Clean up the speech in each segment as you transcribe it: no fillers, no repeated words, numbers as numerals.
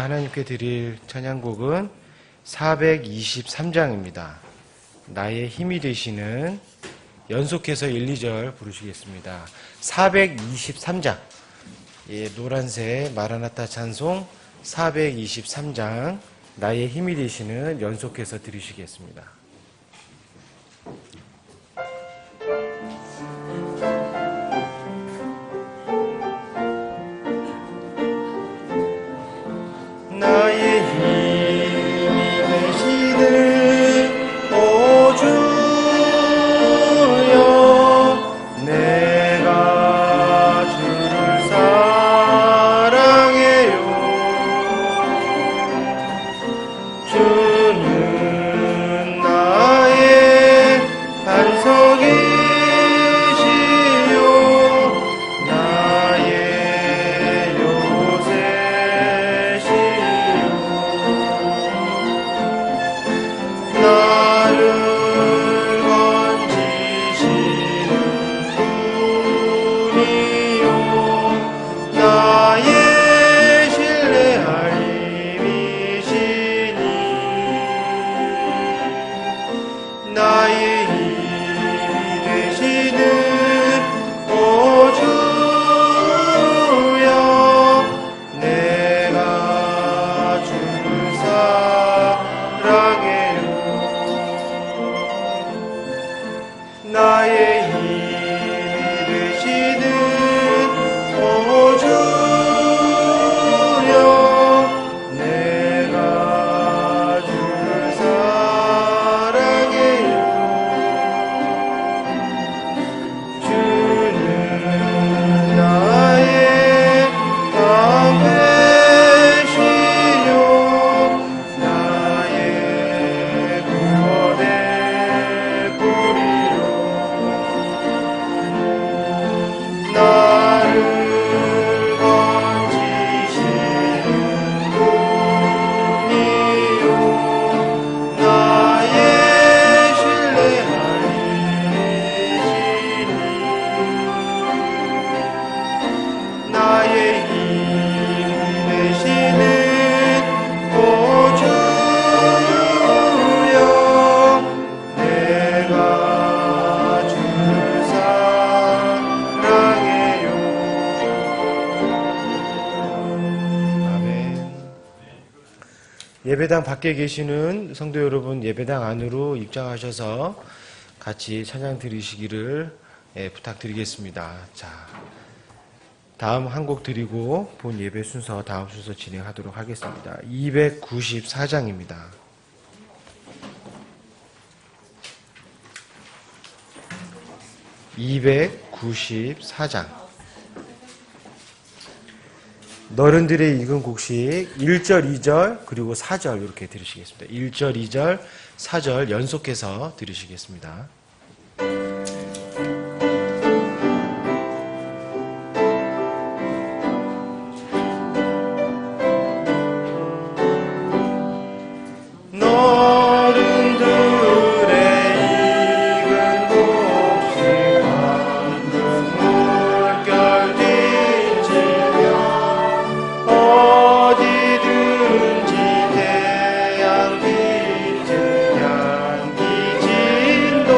하나님께 드릴 찬양곡은 423장입니다. 나의 힘이 되시는, 연속해서 1, 2절 부르시겠습니다. 423장, 노란색 마라나타 찬송 423장, 나의 힘이 되시는 연속해서 들으시겠습니다. 나의 힘이 되시는 오 주여, 내가 주를 사랑해요. 주는 나의 반석이시요, 나의 요새시요. 나를 건지시는 분이요, 나의 신뢰할 힘이시니, 나의 힘이 되시는 오 주여, 내가 주를 사랑해요. 나의 힘이 되시는 오 주여, 내가 주를 사랑해요. 주는 나의 방패시요, 나의 구원의 뿌리요. 나를 건지시는 분이요, 나의 신뢰할 힘이시니, 나의 힘이 되시는 오 주여, 내가 주를 사랑해요. 아멘. 예배당 밖에 계시는 성도 여러분, 예배당 안으로 입장하셔서 같이 찬양 드리시기를 부탁드리겠습니다. 자, 다음 한 곡 드리고 본 예배 순서, 다음 순서 진행하도록 하겠습니다. 294장입니다. (294장) 너른들의 익은 곡식 1절, 2절, 그리고 4절 이렇게 들으시겠습니다. 1절, 2절, 4절 연속해서 들으시겠습니다. 너른들의 익은 곡식 황금 물결 뒤치며 어디든지 태양 비트 향기 진도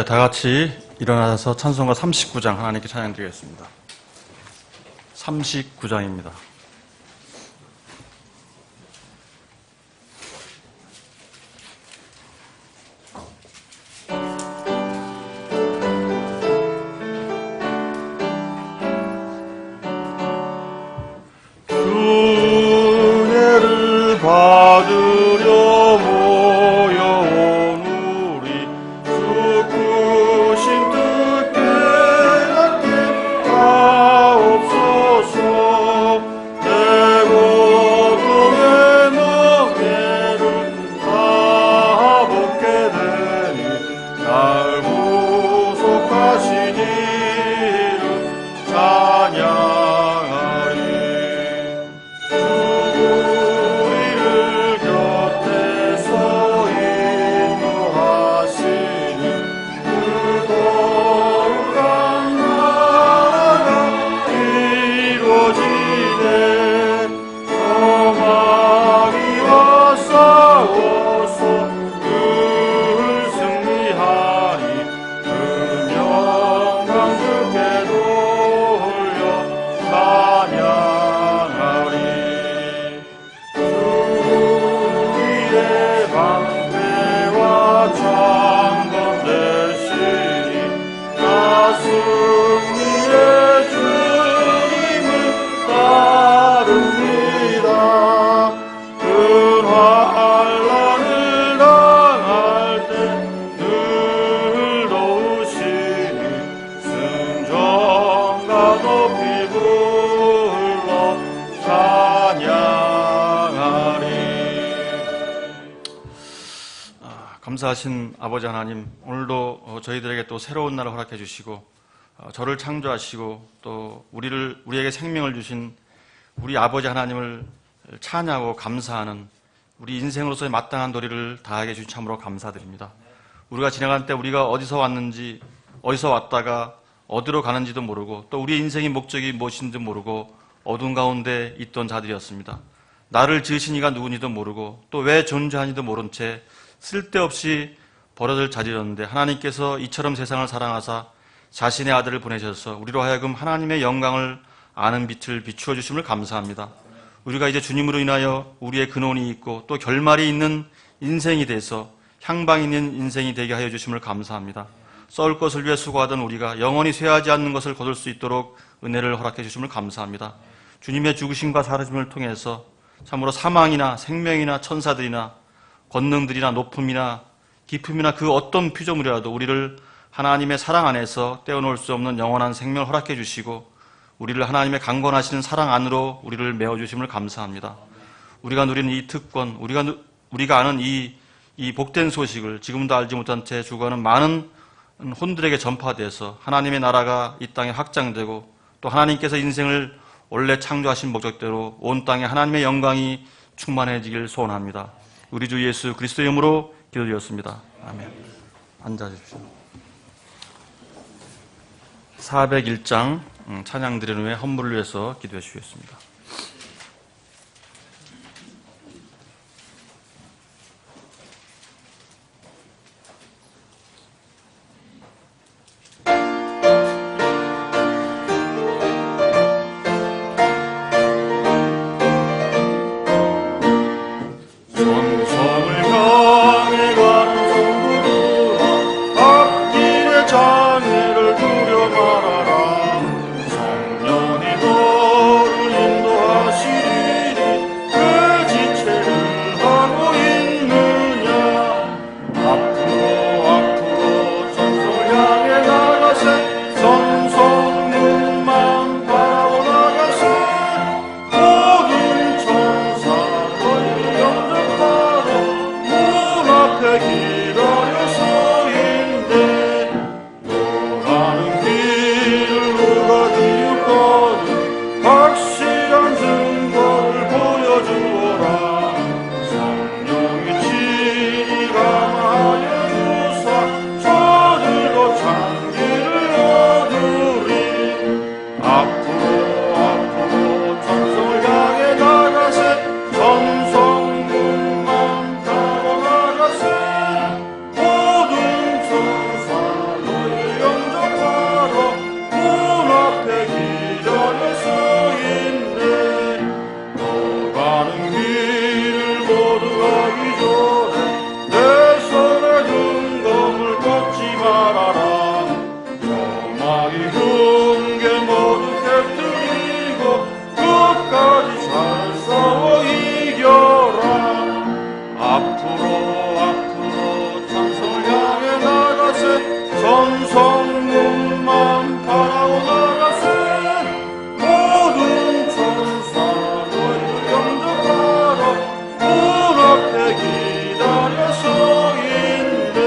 네, 다 같이 일어나서 찬송가 39장 하나님께 찬양드리겠습니다. 39장입니다. 은혜를 받으려 모여온 우리 주 크신 뜻 깨닫게 하옵소서. 내 고통의 멍에를 다 벗게 되니 날 구속하신 이름 찬양하리. 우리를 곁에서 인도하시니 그 거룩한 나라가 이루어지네. 정하기와 싸워서 늘 승리하니 그 영광 주께 돌려 찬양하리. 주의 방패와 창검 되시니 나 승리의 주님을 따릅니다. 큰 환난을 당할 때 늘 도우시니 승전가 높이 불러 찬양하리. 감사하신 아버지 하나님, 오늘도 저희들에게 또 새로운 날을 허락해 주시고 저를 창조하시고 또 우리에게 생명을 주신 우리 아버지 하나님을 찬양하고 감사하는 우리 인생으로서의 마땅한 도리를 다하게 주신 참으로 감사드립니다. 우리가 지나갈 때 우리가 어디서 왔는지, 어디서 왔다가 어디로 가는지도 모르고 또 우리 인생의 목적이 무엇인지 모르고 어두운 가운데 있던 자들이었습니다. 나를 지으신 이가 누군지도 모르고 또 왜 존재하는지도 모른 채 쓸데없이 버려질 자리였는데 하나님께서 이처럼 세상을 사랑하사 자신의 아들을 보내셔서 우리로 하여금 하나님의 영광을 아는 빛을 비추어 주심을 감사합니다. 우리가 이제 주님으로 인하여 우리의 근원이 있고 또 결말이 있는 인생이 돼서 향방 있는 인생이 되게 하여 주심을 감사합니다. 썰 것을 위해 수고하던 우리가 영원히 쇠하지 않는 것을 거둘 수 있도록 은혜를 허락해 주심을 감사합니다. 주님의 죽으심과 사르심을 통해서 참으로 사망이나 생명이나 천사들이나 권능들이나 높음이나 깊음이나 그 어떤 피조물이라도 우리를 하나님의 사랑 안에서 떼어놓을 수 없는 영원한 생명을 허락해 주시고 우리를 하나님의 강건하시는 사랑 안으로 우리를 메어주심을 감사합니다. 우리가 누리는 이 특권, 우리가 아는 이 복된 소식을 지금도 알지 못한 채 죽어가는 많은 혼들에게 전파돼서 하나님의 나라가 이 땅에 확장되고 또 하나님께서 인생을 원래 창조하신 목적대로 온 땅에 하나님의 영광이 충만해지길 소원합니다. 우리 주 예수 그리스도의 이름으로 기도드렸습니다. 아멘. 앉아주십시오. 401장 찬양 드리는 후에 헌물을 위해서 기도해 주시겠습니다. 전성을 향해 가는 성도들아 앞길의 장애를 두려 말아라. 성령이 너를 인도하시리니 그 지체를 하고 있느냐. 앞으로 전성을 향해 나가세. 전성문만 바라보 나가세. 모든 천사 너희를 영접하러 문 앞에 기다려 서 있네. 너라는 길을 누가 비웃거든 확실한 증거를 보여주어라. 성령의 진이 강하여 주사 저들도 창기를 얻으리. 앞으로 전성을 향해 나가세. 전성문만 타고 나가세. 모든 천사 이룬 게 모두 깨뜨리고 끝까지 잘 싸워 이겨라. 앞으로 찬송을 향해 나가세. 전성문만 바라고 나가세. 모든 천사 너희를 영접하라. 문 앞에 기다려 서 있네.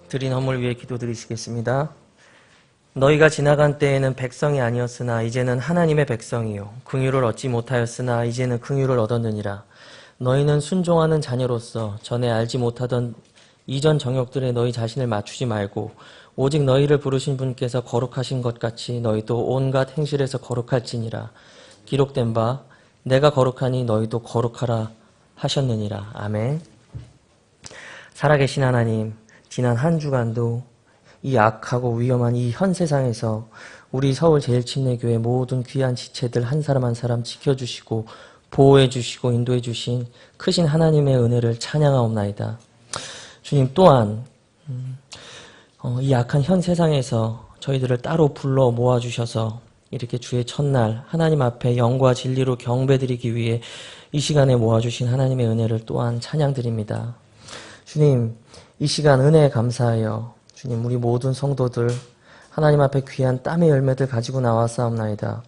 드린 헌물 위해 기도드리시겠습니다. 너희가 지나간 때에는 백성이 아니었으나 이제는 하나님의 백성이요 긍휼을 얻지 못하였으나 이제는 긍휼을 얻었느니라. 너희는 순종하는 자녀로서 전에 알지 못하던 이전 정욕들에 너희 자신을 맞추지 말고 오직 너희를 부르신 분께서 거룩하신 것 같이 너희도 온갖 행실에서 거룩할지니라. 기록된 바 내가 거룩하니 너희도 거룩하라 하셨느니라. 아멘. 살아계신 하나님, 지난 한 주간도 이 악하고 위험한 이 현 세상에서 우리 서울 제일침례교회 모든 귀한 지체들 한 사람 한 사람 지켜주시고 보호해주시고 인도해주신 크신 하나님의 은혜를 찬양하옵나이다. 주님 또한 이 악한 현 세상에서 저희들을 따로 불러 모아주셔서 이렇게 주의 첫날 하나님 앞에 영과 진리로 경배드리기 위해 이 시간에 모아주신 하나님의 은혜를 또한 찬양드립니다. 주님, 이 시간 은혜에 감사하여 주님 우리 모든 성도들 하나님 앞에 귀한 땀의 열매들 가지고 나왔사옵나이다.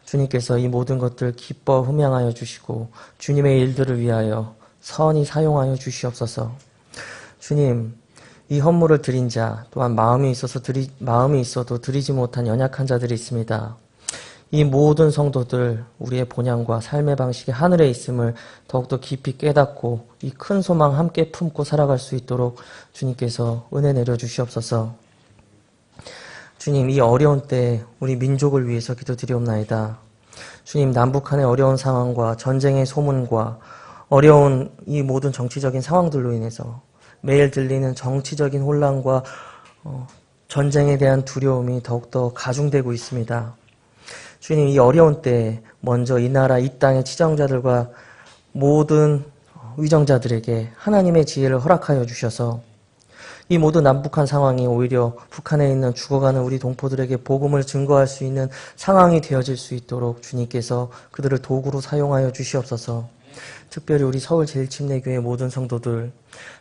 주님께서 이 모든 것들 기뻐 흠양하여 주시고 주님의 일들을 위하여 선히 사용하여 주시옵소서. 주님, 이 헌물을 드린 자 또한 마음이 있어도 드리지 못한 연약한 자들이 있습니다. 이 모든 성도들 우리의 본향과 삶의 방식이 하늘에 있음을 더욱더 깊이 깨닫고 이 큰 소망 함께 품고 살아갈 수 있도록 주님께서 은혜 내려주시옵소서. 주님, 이 어려운 때 우리 민족을 위해서 기도드리옵나이다. 주님, 남북한의 어려운 상황과 전쟁의 소문과 어려운 이 모든 정치적인 상황들로 인해서 매일 들리는 정치적인 혼란과 전쟁에 대한 두려움이 더욱더 가중되고 있습니다. 주님, 이 어려운 때 먼저 이 나라 이 땅의 치정자들과 모든 위정자들에게 하나님의 지혜를 허락하여 주셔서 이 모든 남북한 상황이 오히려 북한에 있는 죽어가는 우리 동포들에게 복음을 증거할 수 있는 상황이 되어질 수 있도록 주님께서 그들을 도구로 사용하여 주시옵소서. 특별히 우리 서울 제일침례교회 모든 성도들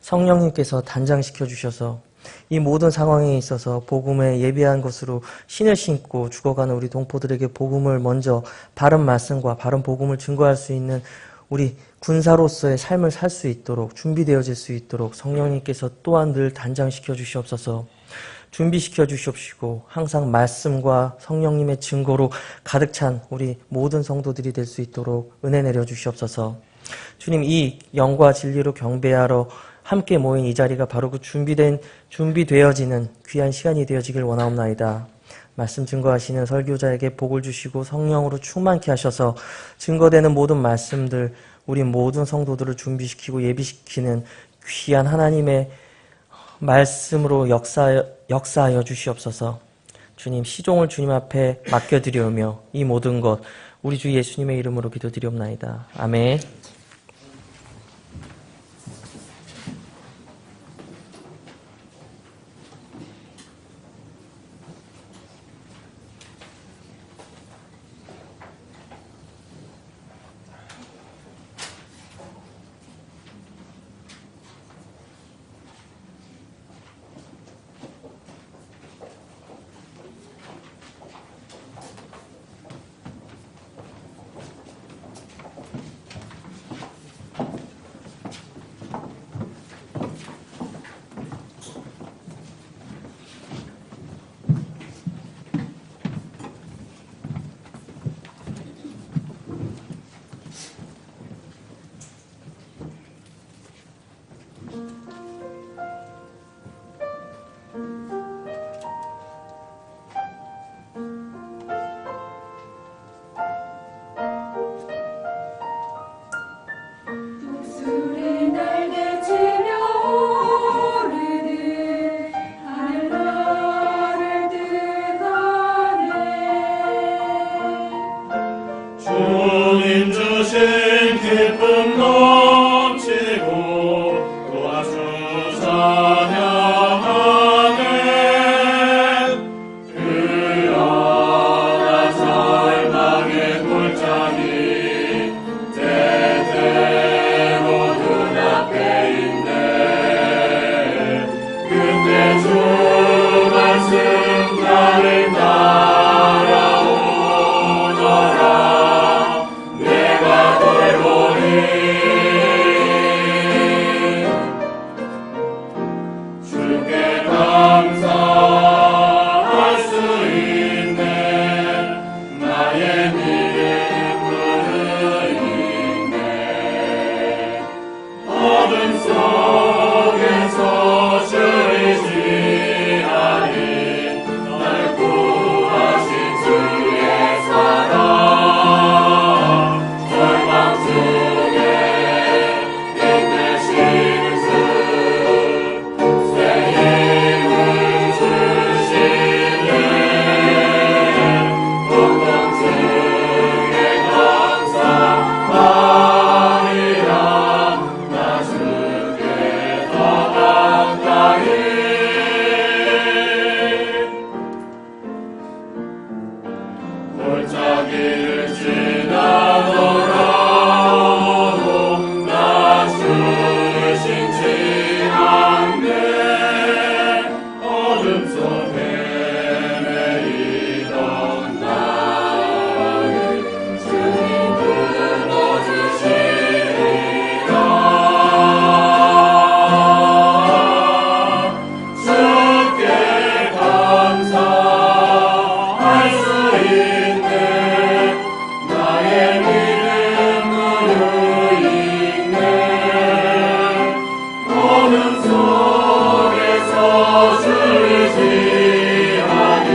성령님께서 단장시켜 주셔서 이 모든 상황에 있어서 복음에 예비한 것으로 신을 신고 죽어가는 우리 동포들에게 복음을 먼저 바른 말씀과 바른 복음을 증거할 수 있는 우리 군사로서의 삶을 살 수 있도록 준비되어질 수 있도록 성령님께서 또한 늘 단장시켜 주시옵소서. 준비시켜 주시옵시고 항상 말씀과 성령님의 증거로 가득 찬 우리 모든 성도들이 될 수 있도록 은혜 내려 주시옵소서. 주님, 이 영과 진리로 경배하러 함께 모인 이 자리가 바로 그 준비되어지는 귀한 시간이 되어지길 원하옵나이다. 말씀 증거하시는 설교자에게 복을 주시고 성령으로 충만케 하셔서 증거되는 모든 말씀들 우리 모든 성도들을 준비시키고 예비시키는 귀한 하나님의 말씀으로 역사하여 주시옵소서. 주님, 시종을 주님 앞에 맡겨드리오며 이 모든 것 우리 주 예수님의 이름으로 기도드리옵나이다. 아멘. 주님 주신 기쁨 넘치고 또한 주 찬양하네. 그 영원한 절망의 골짜기 때때로 눈앞에 있네. 근데 주 말씀 나를 따라오너라. 내가 돌보리. 주께 감사할 수 있네. 나의 믿음을 있네. 어둠 속에서 주이지 아닌 날 구하신 주의 사랑. 절망 중에 힘내시는 주. 새 힘을 주시네. 고통 중에 감사하리라. 나 주께 더 가까이. 골짜기를 지나더라도 나 주심치 않네. 어둠 속 헤매이던 나를 주님 끊어주시리라. 주께 감사할 수 있네. 나의 믿음을 있네. 어둠 속에서 주이지 아닌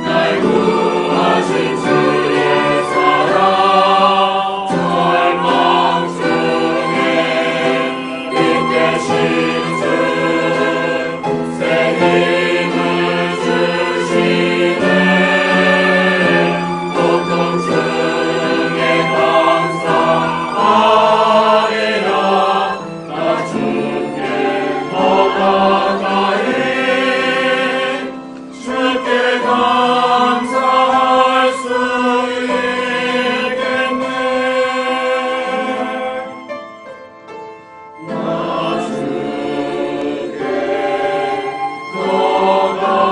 날 구하신 주의 사랑. 절망 중에 힘내신 주. 새 힘을 주시네. 고통 중에 감사하리라. 나 주께 더 가까이. 주께 감사할 수 있겠네. 나 주께 더 가까이.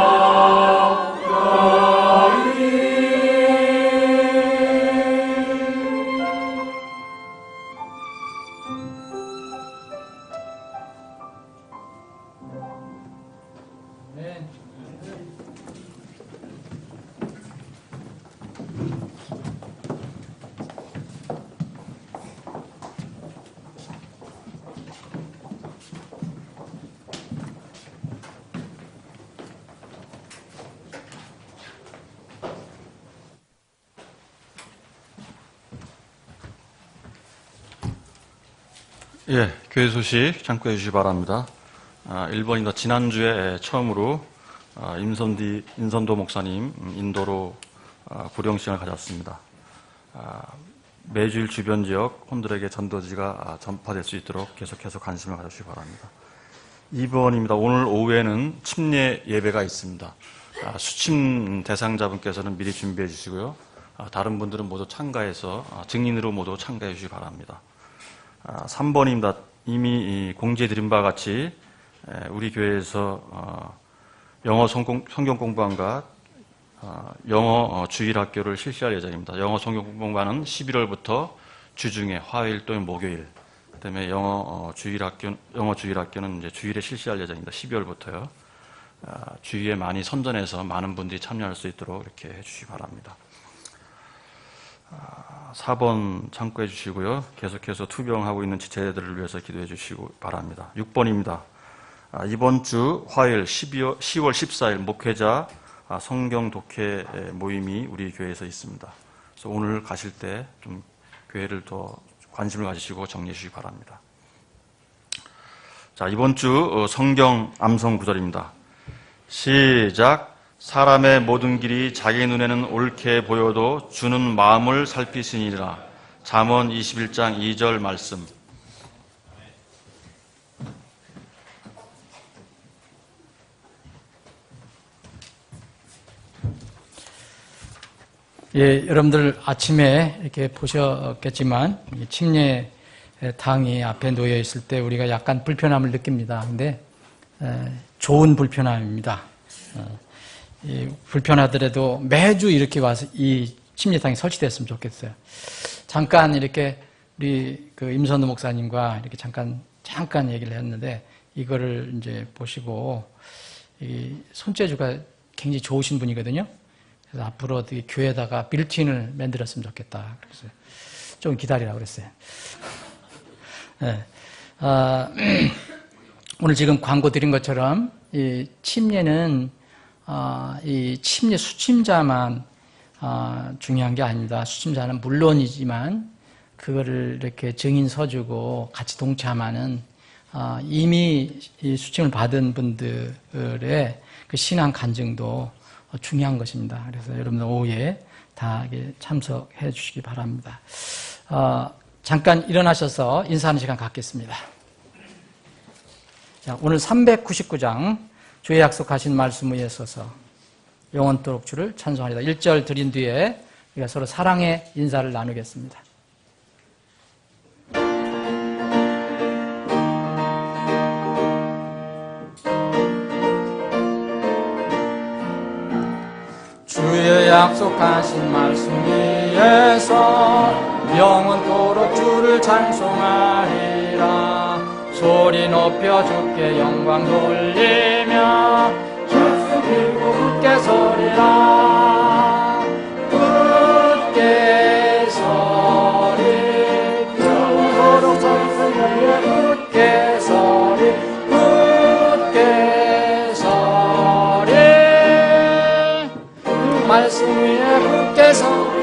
예, 교회 소식 참고해 주시기 바랍니다. 1번입니다. 지난주에 처음으로 임선도 목사님 인도로 구령시간을 가졌습니다. 매주일 주변 지역 혼들에게 전도지가 전파될 수 있도록 계속해서 관심을 가져주시기 바랍니다. 2번입니다. 오늘 오후에는 침례 예배가 있습니다. 수침 대상자분께서는 미리 준비해 주시고요. 다른 분들은 모두 참가해서 증인으로 모두 참가해 주시기 바랍니다. 3번입니다. 이미 공지해드린 바와 같이 우리 교회에서 영어 성경 공부반과 영어 주일학교를 실시할 예정입니다. 영어 성경 공부반은 11월부터 주중에 화요일 또는 목요일, 그다음에 영어 주일학교는 이제 주일에 실시할 예정입니다. 12월부터요. 주위에 많이 선전해서 많은 분들이 참여할 수 있도록 이렇게 해주시기 바랍니다. 4번 참고해 주시고요. 계속해서 투병하고 있는 지체들을 위해서 기도해 주시기 바랍니다. 6번입니다. 이번 주 화요일 10월 14일 목회자 성경 독해 모임이 우리 교회에서 있습니다. 그래서 오늘 가실 때 좀 교회를 더 관심을 가지시고 정리해 주시기 바랍니다. 자, 이번 주 성경 암송 구절입니다. 시작. 사람의 모든 길이 자기 눈에는 옳게 보여도 주는 마음을 살피시니라. 잠언 21장 2절 말씀. 예, 여러분들 아침에 이렇게 보셨겠지만 침례탕이 앞에 놓여 있을 때 우리가 약간 불편함을 느낍니다. 근데 좋은 불편함입니다. 불편하더라도 매주 이렇게 와서 이 침례탕이 설치됐으면 좋겠어요. 잠깐 이렇게 우리 그 임선우 목사님과 이렇게 잠깐 얘기를 했는데 이거를 이제 보시고 이 손재주가 굉장히 좋으신 분이거든요. 그래서 앞으로 어떻게 교회에다가 빌트인을 만들었으면 좋겠다. 그래서 좀 기다리라고 그랬어요. 네. 오늘 지금 광고 드린 것처럼 이 침례는 이 침례 수침자만 중요한 게 아닙니다. 수침자는 물론이지만 그거를 이렇게 증인 서주고 같이 동참하는 이미 이 수침을 받은 분들의 그 신앙 간증도 중요한 것입니다. 그래서 여러분들 오후에 다 참석해 주시기 바랍니다. 잠깐 일어나셔서 인사하는 시간 갖겠습니다. 자, 오늘 399장 주의 약속하신 말씀 위에 서서 영원토록 주를 찬송하리다. 1절 드린 뒤에 우리가 서로 사랑의 인사를 나누겠습니다. 주의 약속하신 말씀 위에서 영원토록 주를 찬송하리라. 소리 높여 주께 영광 돌리며 찬송 들고 굳게 서리라. 굳게 서리 영원토록 찬송 위에 굳게 서리. 굳게 서리 말씀 위에 굳게 서리.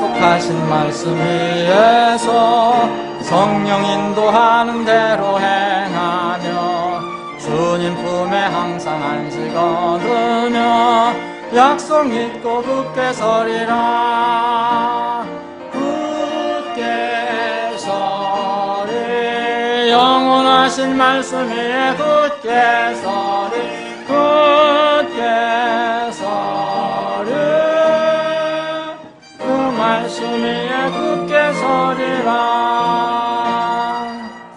약속하신 말씀 위에서 성령 인도하는 대로 행하며 주님 품에 항상 안식 얻으며 약속 믿고 굳게 서리라. 굳게 서리 영원하신 말씀 위에 굳게 서리 굳게 서리 그 말씀 위에 굳게 서리라.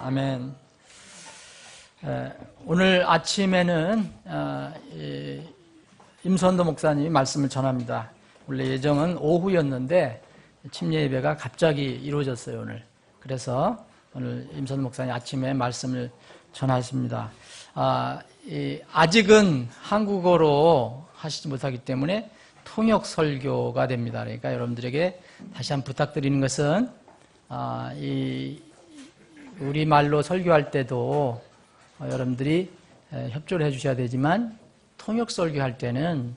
아멘. 오늘 아침에는 임선도 목사님이 말씀을 전합니다. 원래 예정은 오후였는데 침례 예배가 갑자기 이루어졌어요, 오늘. 그래서 오늘 임선도 목사님 아침에 말씀을 전하십니다. 아직은 한국어로 하시지 못하기 때문에 통역 설교가 됩니다. 그러니까 여러분들에게 다시 한번 부탁드리는 것은 우리말로 설교할 때도 여러분들이 협조를 해주셔야 되지만 통역 설교할 때는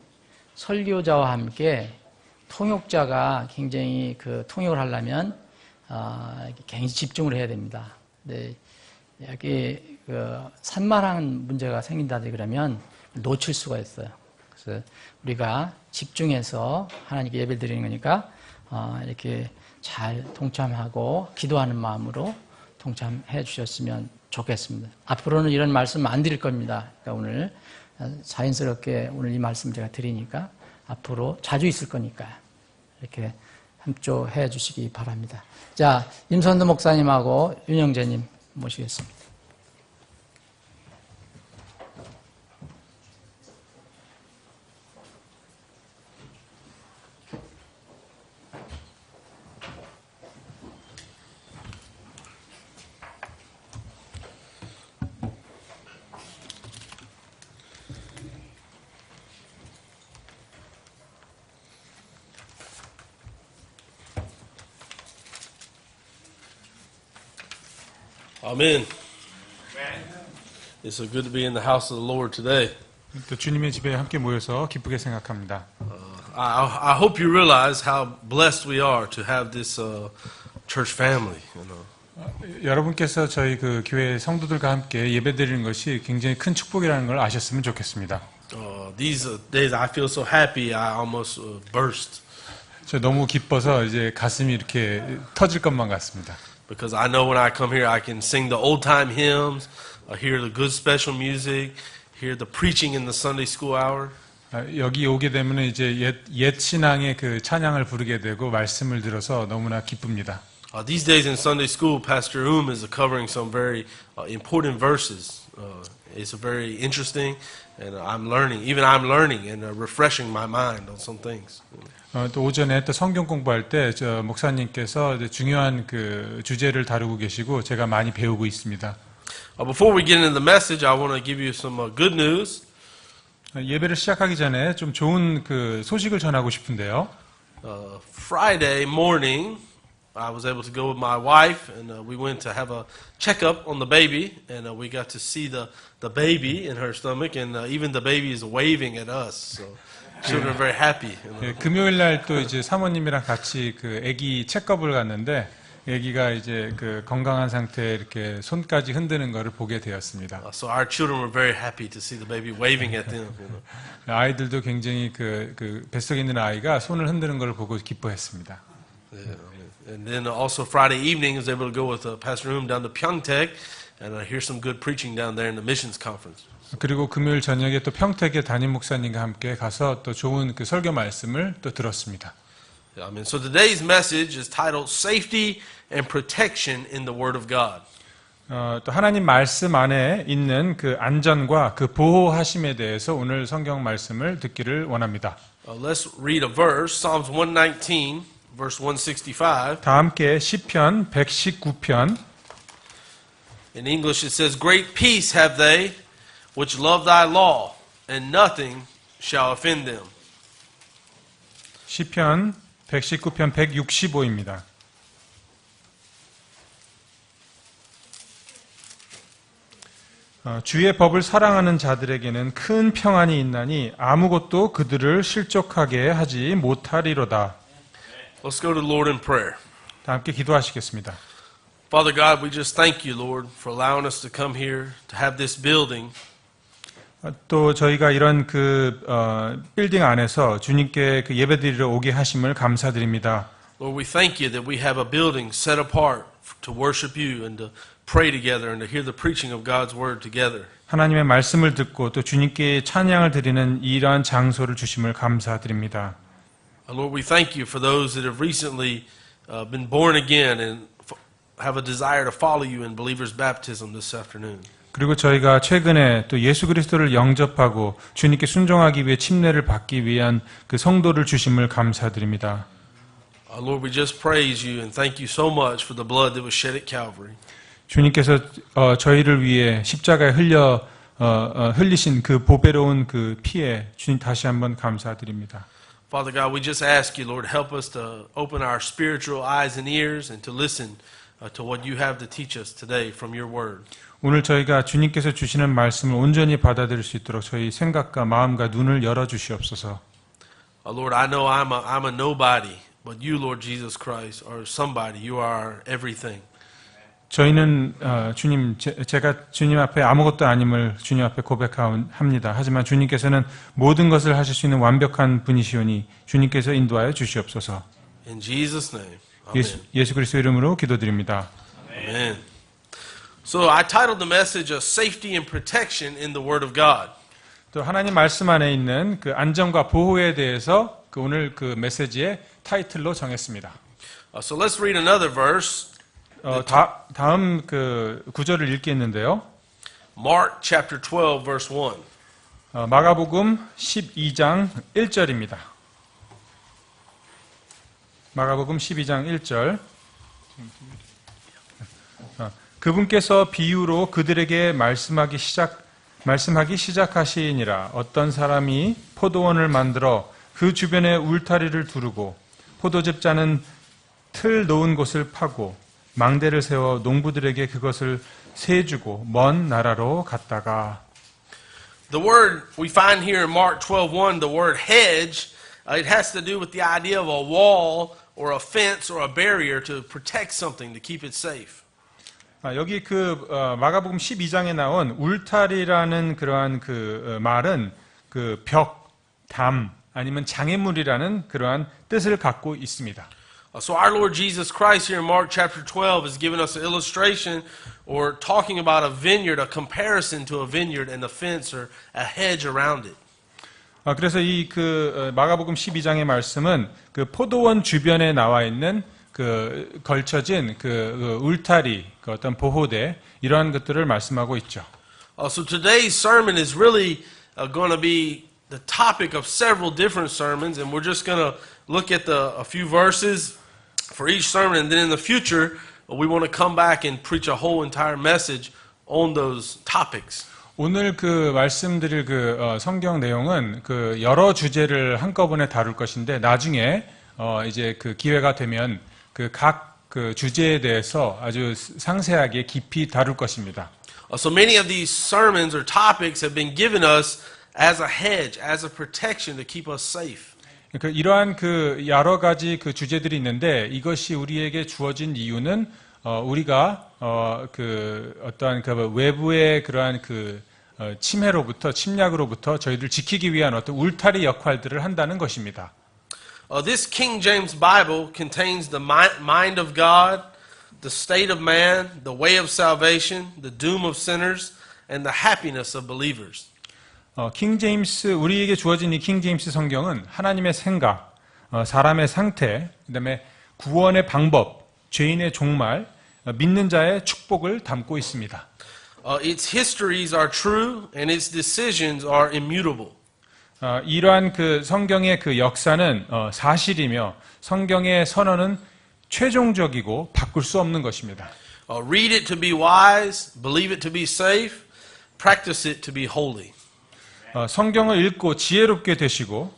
설교자와 함께 통역자가 굉장히 그 통역을 하려면 굉장히 집중을 해야 됩니다. 네, 여기 산만한 문제가 생긴다든지 그러면 놓칠 수가 있어요. 그래서 우리가 집중해서 하나님께 예배 드리는 거니까 이렇게 잘 동참하고 기도하는 마음으로 동참해 주셨으면 좋겠습니다. 앞으로는 이런 말씀 안 드릴 겁니다. 그러니까 오늘 자연스럽게 오늘 이 말씀 제가 드리니까 앞으로 자주 있을 거니까 이렇게 협조해 주시기 바랍니다. 자, 임선도 목사님하고 윤영재님 모시겠습니다. Amen. It's so good to be in the house of the Lord today. 또 주님의 집에 함께 모여서 기쁘게 생각합니다. I hope you realize how blessed we are to have this church family. You know. 여러분께서 저희 그 교회 성도들과 함께 예배드리는 것이 굉장히 큰 축복이라는 걸 아셨으면 좋겠습니다. These days I feel so happy I almost burst. 저 너무 기뻐서 이제 가슴이 이렇게 터질 것만 같습니다. Because I know when I come here I can sing the old time hymns, hear the good special music, hear the preaching in the Sunday school hour. 여기 오게 되면 이제 옛 신앙의 그 찬양을 부르게 되고 말씀을 들어서 너무나 기쁩니다. These days in Sunday school, Pastor is covering some very important verses. It's very interesting, and I'm learning and refreshing my mind on some things. 또 오전에 또 성경 공부할 때 저 목사님께서 중요한 그 주제를 다루고 계시고 제가 많이 배우고 있습니다. Before we get into the message, I want to give you some good news. 예배를 시작하기 전에 좀 좋은 그 소식을 전하고 싶은데요. Friday morning, I was able to go with my wife, and we went to have a checkup on the baby, and we got to see the baby in her stomach, and even the baby is waving at us. So children are very happy. 예, 금요일 날 또 이제 사모님이랑 같이 그 아기 체크업을 갔는데 아기가 이제 그 건강한 상태에 이렇게 손까지 흔드는 것을 보게 되었습니다. So our children were very happy to see the baby waving at them. You know. 아이들도 굉장히 그 뱃속에 있는 아이가 손을 흔드는 것을 보고 기뻐했습니다. Yeah. And then also Friday evening, I was able to go with Pastor down to Pyeongtaek and hear some good preaching down there in the missions conference. 그리고 금요일 저녁에 또 평택의 담임 목사님과 함께 가서 또 좋은 그 설교 말씀을 또 들었습니다. So today's message is titled Safety and Protection in the Word of God. 또 하나님 말씀 안에 있는 그 안전과 그 보호하심에 대해서 오늘 성경 말씀을 듣기를 원합니다. Let's read a verse, Psalms 119, verse 165. 다 함께 시편 119편. In English it says, Great peace have they which love thy law, and nothing shall offend them. 시편 119편 165입니다. 주의 법을 사랑하는 자들에게는 큰 평안이 있나니 아무것도 그들을 실족하게 하지 못하리로다. Let's go to the Lord in prayer. 다 함께 기도하시겠습니다. Father God, we just thank you, Lord, for allowing us to come here, to have this building. 또 저희가 이런 빌딩 안에서 주님께 그 예배드리러 오게 하심을 감사드립니다. Lord, we thank you that we have a building set apart to worship you and to pray together and to hear the preaching of God's word together. 하나님의 말씀을 듣고 또 주님께 찬양을 드리는 이러한 장소를 주심을 감사드립니다. Lord, we thank you for those that have recently been born again and have a desire to follow you in believers' baptism this afternoon. 그리고 저희가 최근에 또 예수 그리스도를 영접하고 주님께 순종하기 위해 침례를 받기 위한 그 성도를 주심을 감사드립니다. Lord, we just praise you and thank you so much for the blood that was shed at Calvary. 주님께서 저희를 위해 십자가에 흘리신 그 보배로운 그 피에 주님 다시 한번 감사드립니다. Father God, we just ask you, Lord, help us to open our spiritual eyes and ears and to listen to what you have to teach us today from your word. 오늘 저희가 주님께서 주시는 말씀을 온전히 받아들일 수 있도록 저희 생각과 마음과 눈을 열어 주시옵소서. Lord, I know I'm a nobody, but you, Lord Jesus Christ, are somebody. You are everything. 저희는 주님, 제가 주님 앞에 아무것도 아님을 주님 앞에 고백합니다. 하지만 주님께서는 모든 것을 하실 수 있는 완벽한 분이시오니 주님께서 인도하여 주시옵소서. In Jesus' name, amen. 예수 그리스도 이름으로 기도드립니다. Amen. So I titled the message "Safety and Protection in the Word of God." 또 하나님 말씀 안에 있는 그 안전과 보호에 대해서 오늘 그 메시지의 타이틀로 정했습니다. So let's read another verse. 다음 그 구절을 읽겠는데요. Mark chapter 12 verse 1. 마가복음 12장 1절입니다. 마가복음 12장 1절. 그분께서 비유로 그들에게 말씀하기 시작하시니라. 어떤 사람이 포도원을 만들어 그 주변에 울타리를 두르고 포도즙 짜는 틀 놓은 곳을 파고 망대를 세워 농부들에게 그것을 세주고 먼 나라로 갔다가. The word we find here in Mark 12:1, the word hedge, it has to do with the idea of a wall or a fence or a barrier to protect something, to keep it safe. 여기 그 마가복음 12장에 나온 울타리라는 그러한 그 말은 그 벽, 담 아니면 장애물이라는 그러한 뜻을 갖고 있습니다. So our Lord Jesus Christ here in Mark chapter 12 has given us an illustration or talking about a vineyard, a comparison to a vineyard and a fence or a hedge around it. 그래서 이 그 마가복음 12장의 말씀은 그 포도원 주변에 나와 있는 그 걸쳐진 그 울타리, 그 어떤 보호대 이러한 것들을 말씀하고 있죠. So today's sermon is really going to be the topic of several different sermons, and we're just going to look at a few verses for each sermon, and then in the future we want to come back and preach a whole entire message on those topics. 오늘 그 말씀드릴 그 성경 내용은 그 여러 주제를 한꺼번에 다룰 것인데 나중에 이제 그 기회가 되면 그 각 그 주제에 대해서 아주 상세하게 깊이 다룰 것입니다. So many of these sermons or topics have been given us as a hedge, as a protection to keep us safe. 그러니까 이러한 그 여러 가지 그 주제들이 있는데 이것이 우리에게 주어진 이유는 우리가 그 어떠한 그 외부의 그러한 그 침략으로부터 저희들 지키기 위한 어떤 울타리 역할들을 한다는 것입니다. This King James Bible contains the mind of God, the state of man, the way of salvation, the doom of sinners, and the happiness of believers. 킹 제임스 우리에게 주어진 이 킹 제임스 성경은 하나님의 생각, 사람의 상태, 그다음에 구원의 방법, 죄인의 종말, 믿는 자의 축복을 담고 있습니다. Its histories are true and its decisions are immutable. 이러한 그 성경의 그 역사는 사실이며 성경의 선언은 최종적이고 바꿀 수 없는 것입니다. Read it to be wise, believe it to be safe, practice it to be holy. 성경을 읽고 지혜롭게 되시고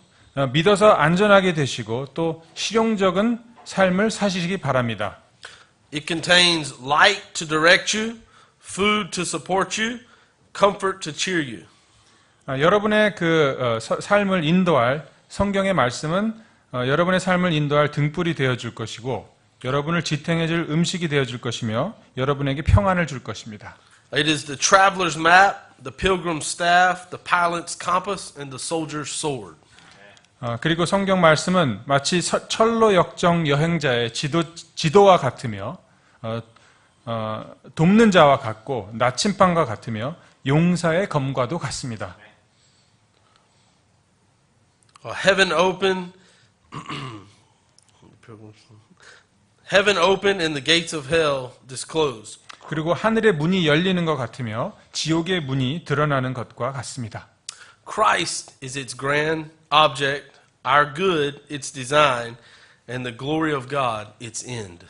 믿어서 안전하게 되시고 또 실용적인 삶을 사시기 바랍니다. It contains light to direct you, food to support you, comfort to cheer you. 여러분의 그 삶을 인도할 성경의 말씀은 여러분의 삶을 인도할 등불이 되어줄 것이고 여러분을 지탱해줄 음식이 되어줄 것이며 여러분에게 평안을 줄 것입니다. It is the traveler's map, the pilgrim's staff, the pilot's compass, and the soldier's sword. 그리고 성경 말씀은 마치 철로 역정 여행자의 지도와 같으며 돕는 자와 같고 나침반과 같으며 용사의 검과도 같습니다. Heaven open, heaven open and the gates of hell disclosed. 그리고 하늘의 문이 열리는 것 같으며 지옥의 문이 드러나는 것과 같습니다. Christ is its grand object, our good its design, and the glory of God its end.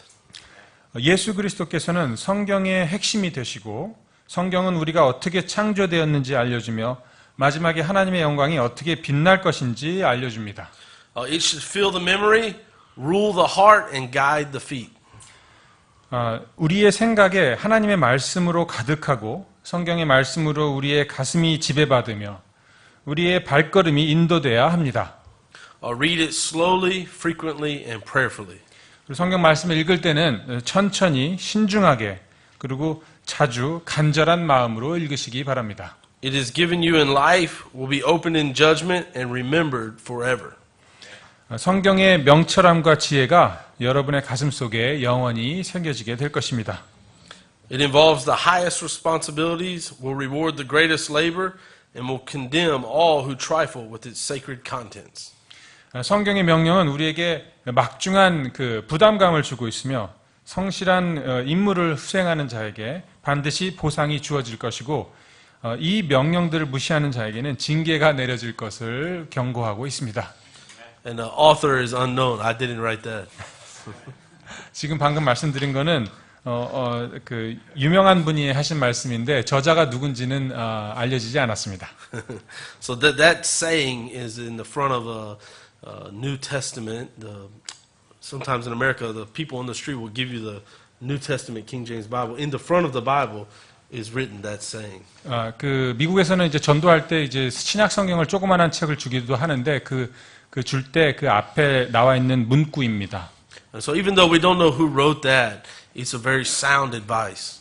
예수 그리스도께서는 성경의 핵심이 되시고 성경은 우리가 어떻게 창조되었는지 알려주며 마지막에 하나님의 영광이 어떻게 빛날 것인지 알려줍니다. It should fill the memory, rule the heart, and guide the feet. 우리의 생각에 하나님의 말씀으로 가득하고 성경의 말씀으로 우리의 가슴이 지배받으며 우리의 발걸음이 인도돼야 합니다. Read it slowly, frequently, and prayerfully. 성경 말씀을 읽을 때는 천천히 신중하게 그리고 자주 간절한 마음으로 읽으시기 바랍니다. It is given you in life, will be opened in judgment, and remembered forever. 성경의 명철함과 지혜가 여러분의 가슴 속에 영원히 새겨지게 될 것입니다. It involves the highest responsibilities, will reward the greatest labor, and will condemn all who trifle with its sacred contents. 성경의 명령은 우리에게 막중한 그 부담감을 주고 있으며 성실한 임무를 수행하는 자에게 반드시 보상이 주어질 것이고 이 명령들을 무시하는 자에게는 징계가 내려질 것을 경고하고 있습니다. And the author is unknown. I didn't write that. 지금 방금 말씀드린 거는 그 유명한 분이 하신 말씀인데 저자가 누군지는 알려지지 않았습니다. So that saying is in the front of a New Testament. Sometimes in America, the people on the street will give you the New Testament King James Bible. In the front of the Bible is written that saying. 그 미국에서는 이제 전도할 때 이제 신약 성경을 조그만한 책을 주기도 하는데 그 줄 때 그 앞에 나와 있는 문구입니다. And so even though we don't know who wrote that, it's a very sound advice.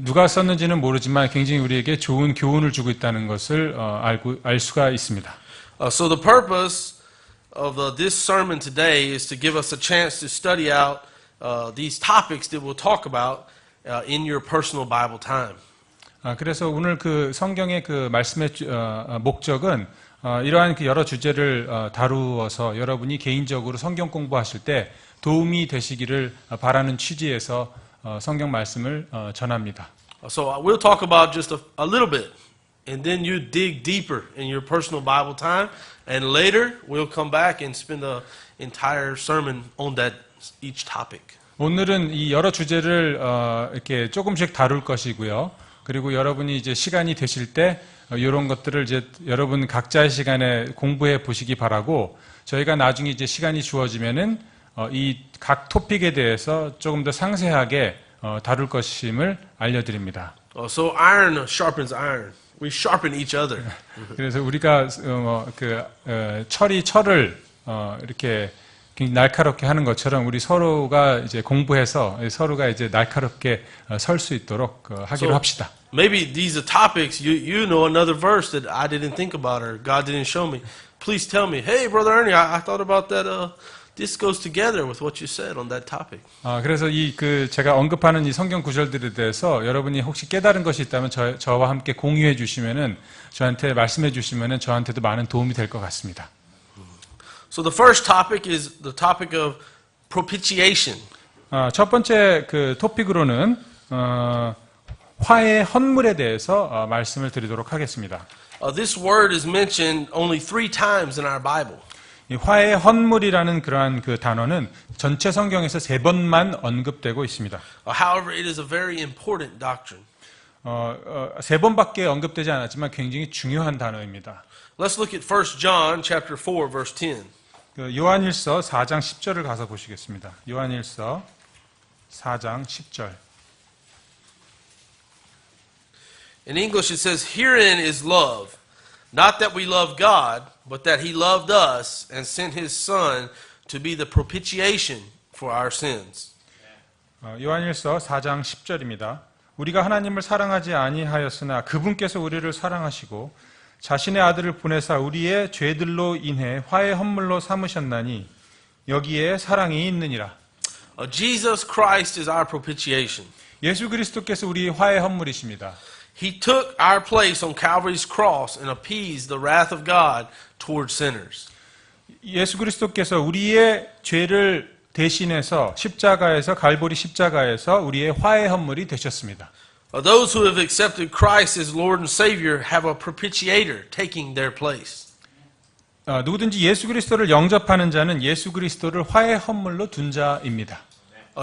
누가 썼는지는 모르지만 굉장히 우리에게 좋은 교훈을 주고 있다는 것을 알 수가 있습니다. So the purpose of this sermon today is to give us a chance to study out these topics that we'll talk about in your personal Bible time. 그래서 오늘 그 성경의 그 말씀의 목적은 이러한 그 여러 주제를 다루어서 여러분이 개인적으로 성경 공부하실 때 도움이 되시기를 바라는 취지에서 성경 말씀을 전합니다. So we'll talk about just a little bit, and then you dig deeper in your personal Bible time, and later we'll come back and spend the entire sermon on that each topic. 오늘은 이 여러 주제를 이렇게 조금씩 다룰 것이고요. 그리고 여러분이 이제 시간이 되실 때 이런 것들을 이제 여러분 각자의 시간에 공부해 보시기 바라고 저희가 나중에 이제 시간이 주어지면은 이 각 토픽에 대해서 조금 더 상세하게 다룰 것임을 알려드립니다. So iron sharpens iron. We sharpen each other. 그래서 우리가 철이 철을 이렇게 날카롭게 하는 것처럼 우리 서로가 이제 공부해서 서로가 이제 날카롭게 설 수 있도록 하기로 합시다. Maybe these are topics you know another verse that I didn't think about or God didn't show me. Please tell me, hey, Brother Ernie, I thought about that. This goes together with what you said on that topic. 그래서 제가 언급하는 이 성경 구절들에 대해서 여러분이 혹시 깨달은 것이 있다면 저와 함께 공유해 주시면은 저한테 말씀해 주시면은 저한테도 많은 도움이 될 것 같습니다. So the first topic is the topic of propitiation. 첫 번째 그 토픽으로는 화해 헌물에 대해서 말씀을 드리도록 하겠습니다. This word is mentioned only 3 times in our Bible. 이 화해 헌물이라는 그러한 그 단어는 전체 성경에서 3번만 언급되고 있습니다. However, it is a very important doctrine. 3번밖에 언급되지 않았지만 굉장히 중요한 단어입니다. Let's look at 1 John chapter 4 verse 10. 요한일서 4장 10절을 가서 보시겠습니다. 요한일서 4장 10절. In English it says, "Herein is love, Not that we love God, but that he loved us and sent his son to be the propitiation for our sins. 요한일서 4장 10절입니다. 우리가 하나님을 사랑하지 아니하였으나 그분께서 우리를 사랑하시고 자신의 아들을 보내사 우리의 죄들로 인해 화해 헌물로 삼으셨나니 여기에 사랑이 있느니라. Jesus Christ is our propitiation. 예수 그리스도께서 우리 화해 헌물이십니다. He took our place on Calvary's cross and appeased the wrath of God towards sinners. 예수 그리스도께서 우리의 죄를 대신해서 십자가에서 갈보리 십자가에서 우리의 화해 헌물이 되셨습니다. Those who have accepted Christ as Lord and Savior have a propitiator taking their place. 누구든지 예수 그리스도를 영접하는 자는 예수 그리스도를 화해 헌물로 둔 자입니다.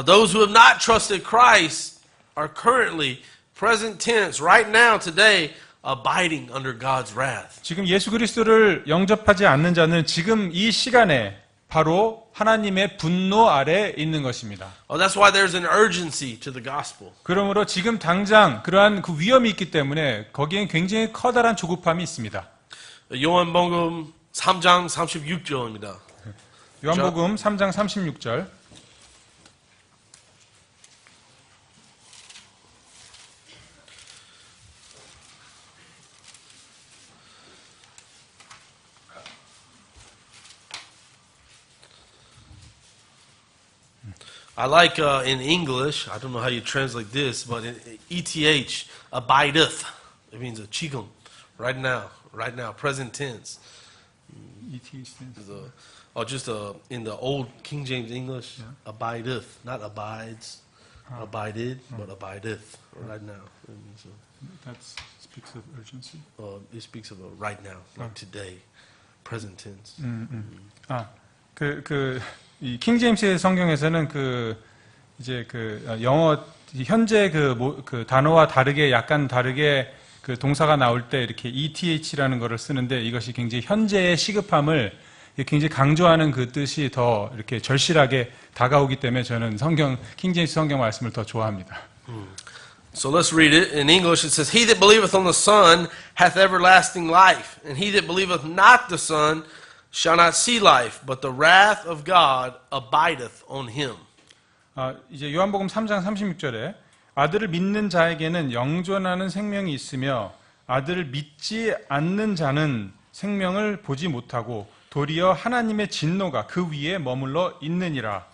Those who have not trusted Christ are currently, present tense, right now, today, abiding under God's wrath. 지금 예수 그리스도를 영접하지 않는 자는 지금 이 시간에 바로 하나님의 분노 아래 있는 것입니다. That's why there's an urgency to the gospel. 그러므로 지금 당장 그러한 그 위험이 있기 때문에 거기엔 굉장히 커다란 조급함이 있습니다. 요한복음 3장 36절입니다. 요한복음 3장 36절. I like in English, I don't know how you translate this, but in ETH, abideth. It means a chikum, right now, present tense. Or just in the old King James English, abideth, not abides, abided, but abideth, right now. That speaks of urgency. It speaks of a right now, like today, present tense. 이 킹제임스 성경에서는 영어 현재 그 단어와 다르게 약간 다르게 그 동사가 나올 때 이렇게 ETH라는 거를 쓰는데 이것이 굉장히 현재의 시급함을 굉장히 강조하는 그 뜻이 더 이렇게 절실하게 다가오기 때문에 저는 킹제임스 성경 말씀을 더 좋아합니다. So let's read it. In English it says, He that believeth on the Son hath everlasting life, and he that believeth not the Son shall not see life, but the wrath of God abideth on him. 이제 요한복음 3장 36절에 아들을 믿는 자에게는 영존하는 생명이 있으며 아들을 믿지 않는 자는 생명을 보지 못하고 도리어 하나님의 진노가 그 위에 머물러 있느니라.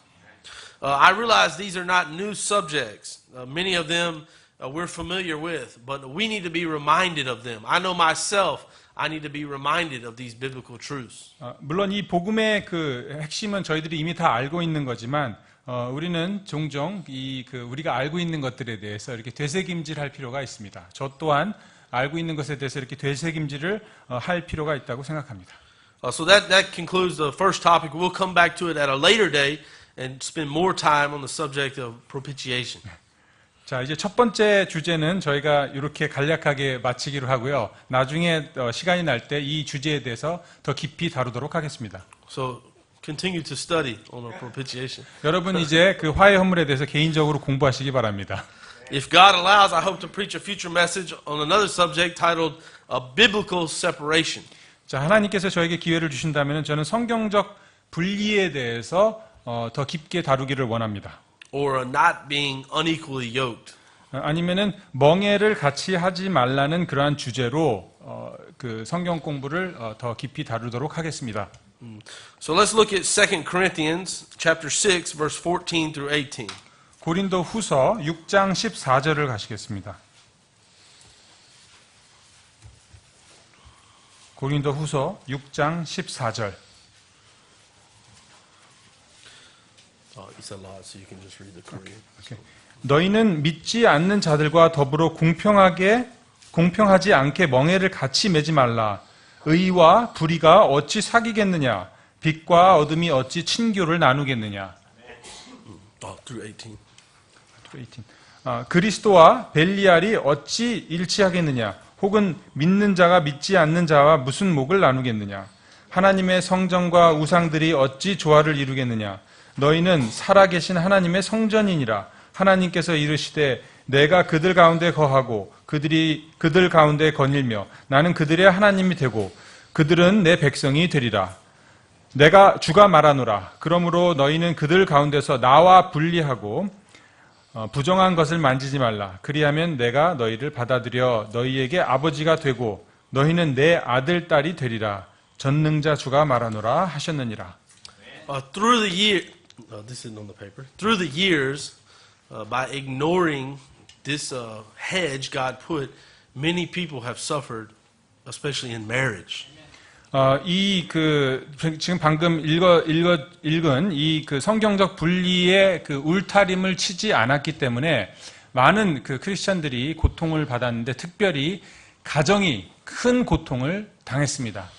I realize these are not new subjects. Many of them we're familiar with, but we need to be reminded of them. I know myself, I need to be reminded of these biblical truths. 물론 이 복음의 그 핵심은 저희들이 이미 다 알고 있는 거지만 우리는 종종 우리가 알고 있는 것들에 대해서 이렇게 되새김질할 필요가 있습니다. 저 또한 알고 있는 것에 대해서 이렇게 되새김질을 할 필요가 있다고 생각합니다. So that concludes the first topic. We'll come back to it at a later day and spend more time on the subject of propitiation. 자, 이제 첫 번째 주제는 저희가 이렇게 간략하게 마치기로 하고요. 나중에 시간이 날 때 이 주제에 대해서 더 깊이 다루도록 하겠습니다. So continue to study on our propitiation. 여러분 이제 그 화해 헌물에 대해서 개인적으로 공부하시기 바랍니다. If God allows, I hope to preach a future message on another subject titled Biblical Separation. 자, 하나님께서 저에게 기회를 주신다면 저는 성경적 분리에 대해서 더 깊게 다루기를 원합니다. Or not being unequally yoked. 아니면은 멍에를 같이 하지 말라는 그러한 주제로 그 성경 공부를 더 깊이 다루도록 하겠습니다. So let's look at 2 Corinthians chapter 6 verse 14 through 18. 고린도 후서 6장 14절을 가시겠습니다. 고린도 후서 6장 14절. It's a lot, so you can just read the Korean. Okay. 너희는 믿지 않는 자들과 더불어 공평하지 않게 멍에를 같이 매지 말라. 의와 불의가 어찌 사귀겠느냐? 빛과 어둠이 어찌 친교를 나누겠느냐? Through 18. 그리스도와 벨리알이 어찌 일치하겠느냐? 혹은 믿는 자가 믿지 않는 자와 무슨 목을 나누겠느냐? 하나님의 성전과 우상들이 어찌 조화를 이루겠느냐? 너희는 살아계신 하나님의 성전이니라. 하나님께서 이르시되 내가 그들 가운데 거하고 그들이 그들 가운데 거닐며 나는 그들의 하나님이 되고 그들은 내 백성이 되리라. 내가 주가 말하노라. 그러므로 너희는 그들 가운데서 나와 분리하고 부정한 것을 만지지 말라. 그리하면 내가 너희를 받아들여 너희에게 아버지가 되고 너희는 내 아들 딸이 되리라. 전능자 주가 말하노라 하셨느니라. Through the year, this isn't on the paper. Through the years, by ignoring this hedge God put, many people have suffered, especially in marriage. 지금 방금 읽은 이 그 성경적 분리의 그 울타림을 치지 않았기 때문에 많은 그 크리스천들이 고통을 받았는데 특별히 가정이 큰 고통을 당했습니다.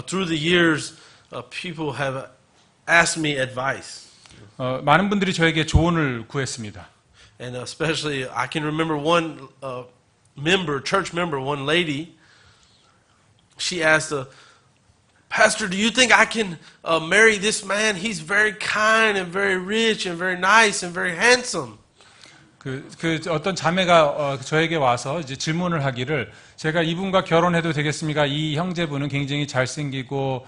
Through the years, people have asked me advice. 많은 분들이 저에게 조언을 구했습니다. And especially, I can remember one church member, one lady, she asked, Pastor, do you think I can marry this man? He's very kind and very rich and very nice and very handsome. 어떤 자매가 저에게 와서 이제 질문을 하기를 제가 이분과 결혼해도 되겠습니까? 이 형제분은 굉장히 잘생기고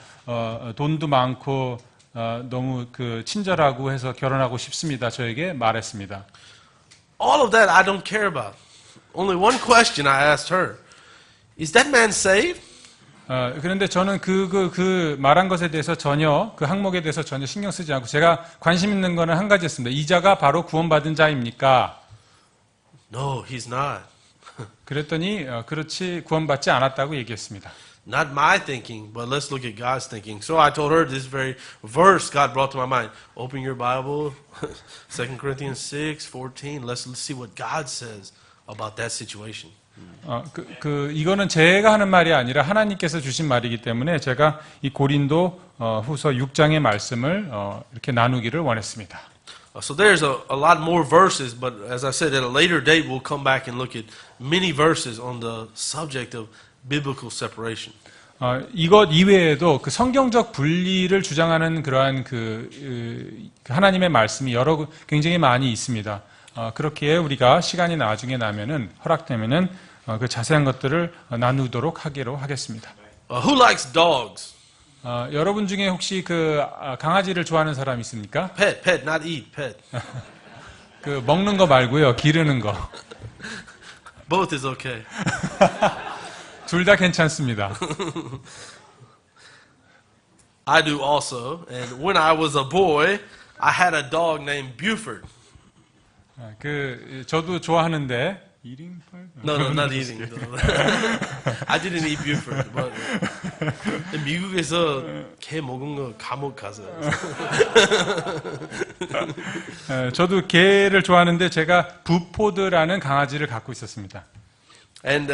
돈도 많고 너무 친절하고 해서 결혼하고 싶습니다. 저에게 말했습니다. All of that I don't care about. Only one question I asked her. Is that man saved? 그런데 저는 그 말한 것에 대해서 전혀 그 항목에 대해서 전혀 신경 쓰지 않고 제가 관심 있는 거는 한 가지였습니다. 이 자가 바로 구원받은 자입니까? No, he's not. 그랬더니 그렇지 구원받지 않았다고 얘기했습니다. Not my thinking, but let's look at God's thinking. So I told her this very verse God brought to my mind. Open your Bible, 2 Corinthians 6:14. Let's see what God says about that situation. 이거는 제가 하는 말이 아니라 하나님께서 주신 말이기 때문에 제가 이 고린도 후서 6장의 말씀을 이렇게 나누기를 원했습니다. So there's a lot more verses, but as I said, at a later date, we'll come back and look at many verses on the subject of biblical separation. 이것 이외에도 그 성경적 분리를 주장하는 그러한 하나님의 말씀이 굉장히 많이 있습니다. 그렇기에 우리가 시간이 나중에 나면은 허락되면은 그 자세한 것들을 나누도록 하기로 하겠습니다. Who likes dogs? 여러분 중에 혹시 강아지를 좋아하는 사람 있습니까? Pet, not eat, pet. 먹는 거 말고요, 기르는 거. Both is okay. 둘 다 괜찮습니다. I do also, and when I was a boy, I had a dog named Buford. 저도 좋아하는데 eating? No, not eating. I didn't eat Buford. But 미국에서 개 먹은 거 감옥 가서. 저도 개를 좋아하는데 제가 부포드라는 강아지를 갖고 있었습니다. And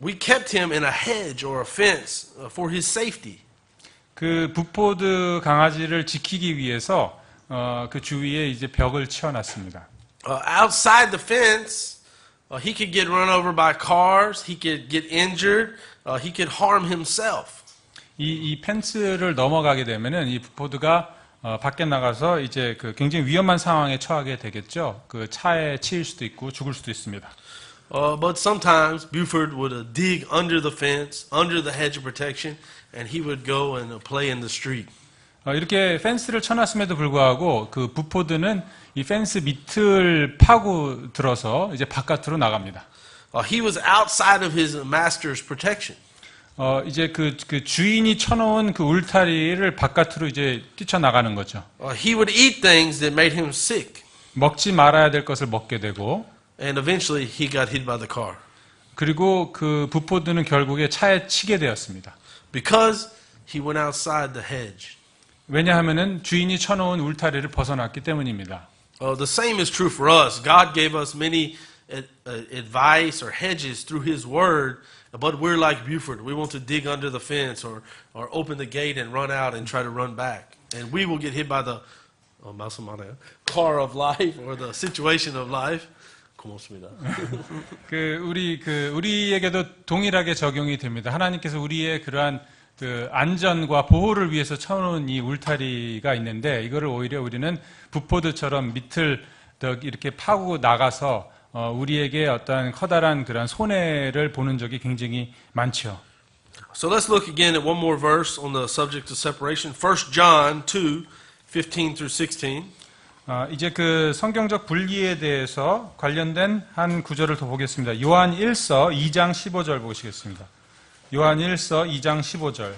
we kept him in a hedge or a fence for his safety. 그 부포드 강아지를 지키기 위해서 그 주위에 이제 벽을 치워놨습니다. Outside the fence, he could get run over by cars. He could get injured. He could harm himself. 이 펜스를 넘어가게 되면은 이 부포드가 밖에 나가서 이제 굉장히 위험한 상황에 처하게 되겠죠. 그 차에 치일 수도 있고 죽을 수도 있습니다. But sometimes Buford would dig under the fence, under the hedge of protection, and he would go and play in the street. 이렇게 펜스를 쳐놨음에도 불구하고 그 부포드는 이 펜스 밑을 파고 들어서 이제 바깥으로 나갑니다. He was outside of his master's protection. 이제 그 주인이 쳐놓은 그 울타리를 바깥으로 이제 뛰쳐나가는 거죠. He would eat things that made him sick. 먹지 말아야 될 것을 먹게 되고, And eventually he got hit by the car. 그리고 그 부포드는 결국에 차에 치게 되었습니다. Because he went outside the hedge. 왜냐하면은 주인이 쳐놓은 울타리를 벗어났기 때문입니다. The same is true for us. God gave us many advice or hedges through His Word, but we're like Buford. We want to dig under the fence or open the gate and run out and try to run back. And we will get hit by the car of life or the situation of life. 고맙습니다. 우리에게도 동일하게 적용이 됩니다. 하나님께서 우리의 그러한 그 안전과 보호를 위해서 쳐놓은 이 울타리가 있는데 이거를 오히려 우리는 부포드처럼 밑을 이렇게 파고 나가서 우리에게 어떤 커다란 그런 손해를 보는 적이 굉장히 많죠. So let's look again at one more verse on the subject of separation. 1 John 2, 15 through 16. 이제 그 성경적 분리에 대해서 관련된 한 구절을 더 보겠습니다. 요한 1서 2장 15절 보시겠습니다. 요한 1서 2장 15절.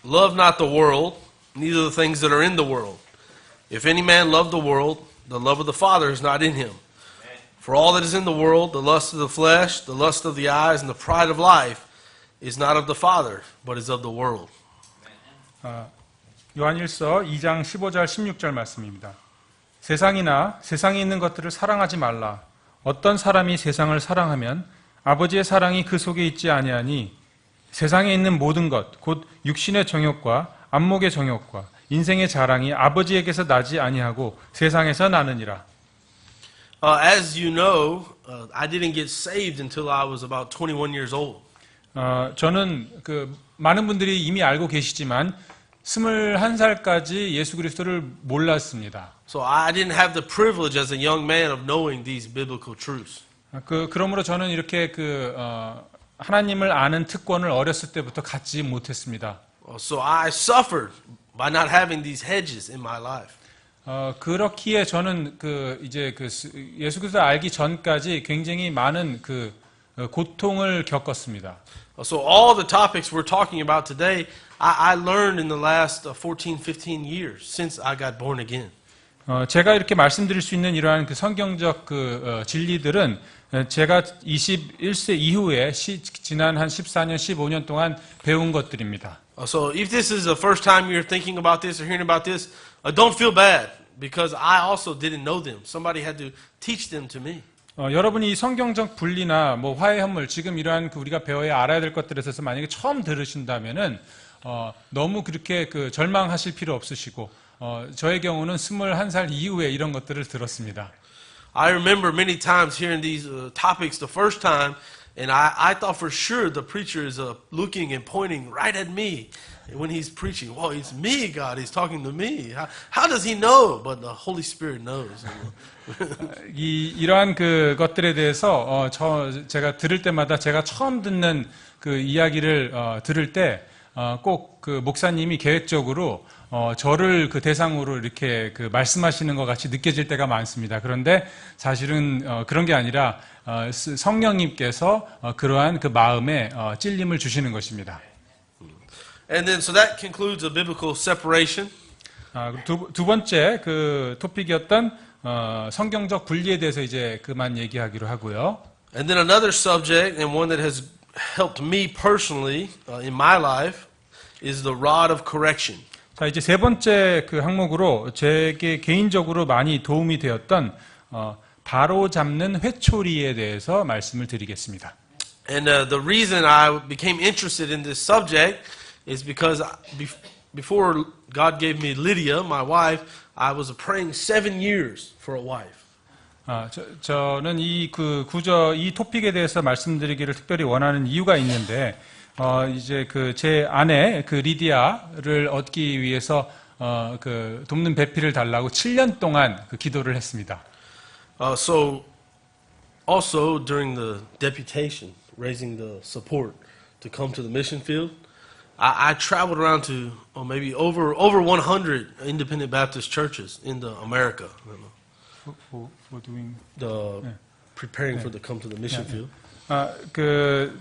Love not the world, neither the things that are in the world. If any man love the world, the love of the Father is not in him. For all that is in the world, the lust of the flesh, the lust of the eyes, and the pride of life, is not of the Father, but is of the world. 요한 1서 2장 15절 16절 말씀입니다. 세상이나 세상에 있는 것들을 사랑하지 말라. 어떤 사람이 세상을 사랑하면 아버지의 사랑이 그 속에 있지 아니하니 세상에 있는 모든 것, 곧 육신의 정욕과 안목의 정욕과 인생의 자랑이 아버지에게서 나지 아니하고 세상에서 나느니라. As you know, I didn't get saved until I was about 21 years old. 저는 그 많은 분들이 이미 알고 계시지만 21살까지 예수 그리스도를 몰랐습니다. So I didn't have the privilege as a young man of knowing these biblical truths. 그러므로 저는 이렇게 하나님을 아는 특권을 어렸을 때부터 갖지 못했습니다. So I suffered by not having these hedges in my life. 그렇기에 저는 예수 그리스도를 알기 전까지 굉장히 많은 고통을 겪었습니다. So all the topics we're talking about today, I learned in the last 14, 15 years since I got born again. 제가 이렇게 말씀드릴 수 있는 이러한 성경적 진리들은 제가 21세 이후에 지난 한 14년, 15년 동안 배운 것들입니다. So if this is the first time you're thinking about this or hearing about this, don't feel bad because I also didn't know them. Somebody had to teach them to me. 여러분이 이 성경적 분리나 화해 헌물 지금 이러한 우리가 배워야 알아야 될 것들에 있어서 만약에 처음 들으신다면은 너무 그렇게 절망하실 필요 없으시고 저의 경우는 21살 이후에 이런 것들을 들었습니다. I remember many times hearing these topics the first time, and I thought for sure the preacher is looking and pointing right at me when he's preaching. Well, it's me, God. He's talking to me. How does he know? But the Holy Spirit knows. 이러한 것들에 대해서 제가 들을 때마다 제가 처음 듣는 이야기를 들을 때 꼭 목사님이 계획적으로 저를 대상으로 이렇게 말씀하시는 것 같이 느껴질 때가 많습니다. 그런데 사실은 그런 게 아니라 성령님께서 그러한 마음에 찔림을 주시는 것입니다. And then so that concludes the biblical separation. 두 번째 토픽이었던 성경적 분리에 대해서 이제 그만 얘기하기로 하고요. And then another subject, and one that has helped me personally in my life, is the rod of correction. 자, 이제 세 번째 항목으로 제게 개인적으로 많이 도움이 되었던 바로 잡는 회초리에 대해서 말씀을 드리겠습니다. And the reason I became interested in this subject is because before God gave me Lydia, my wife, I was praying 7 years for a wife. 저는 이 토픽에 대해서 말씀드리기를 특별히 원하는 이유가 있는데, 이제 제 아내 리디아를 얻기 위해서 돕는 배필을 달라고 7년 동안 기도를 했습니다. So also during the deputation, raising the support to come to the mission field, I traveled around to maybe over 100 independent Baptist churches in the America. Preparing for the come to the mission field.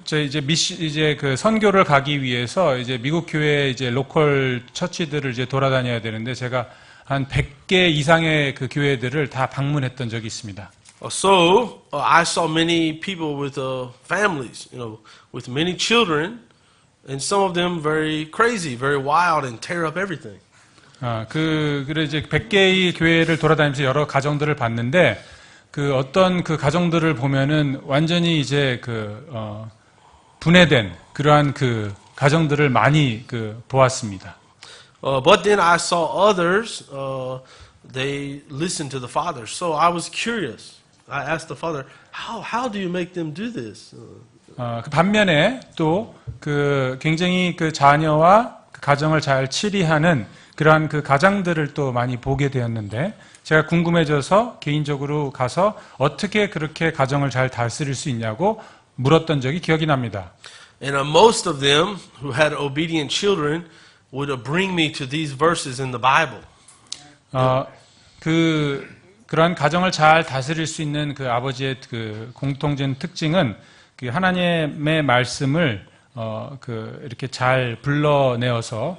이제 선교를 가기 위해서 이제 미국 교회 이제 로컬 처치들을 이제 돌아다녀야 되는데 제가 한 100개 이상의 교회들을 다 방문했던 적이 있습니다. So I saw many people with families, with many children, and some of them very crazy, very wild, and tear up everything. 그래 이제 100개의 교회를 돌아다니면서 여러 가정들을 봤는데. 어떤 가정들을 보면은 완전히 이제 분해된 그러한 가정들을 많이 보았습니다. But then I saw others, they listened to the father. So I was curious. I asked the father, how do you make them do this? 반면에 또 굉장히 자녀와 가정을 잘 치리하는 그러한 그 가장들을 또 많이 보게 되었는데 제가 궁금해져서 개인적으로 가서 어떻게 그렇게 가정을 잘 다스릴 수 있냐고 물었던 적이 기억이 납니다. And most of them who had obedient children would bring me to these verses in the Bible. 그러한 가정을 잘 다스릴 수 있는 그 아버지의 그 공통된 특징은 그 하나님의 말씀을 이렇게 잘 불러내어서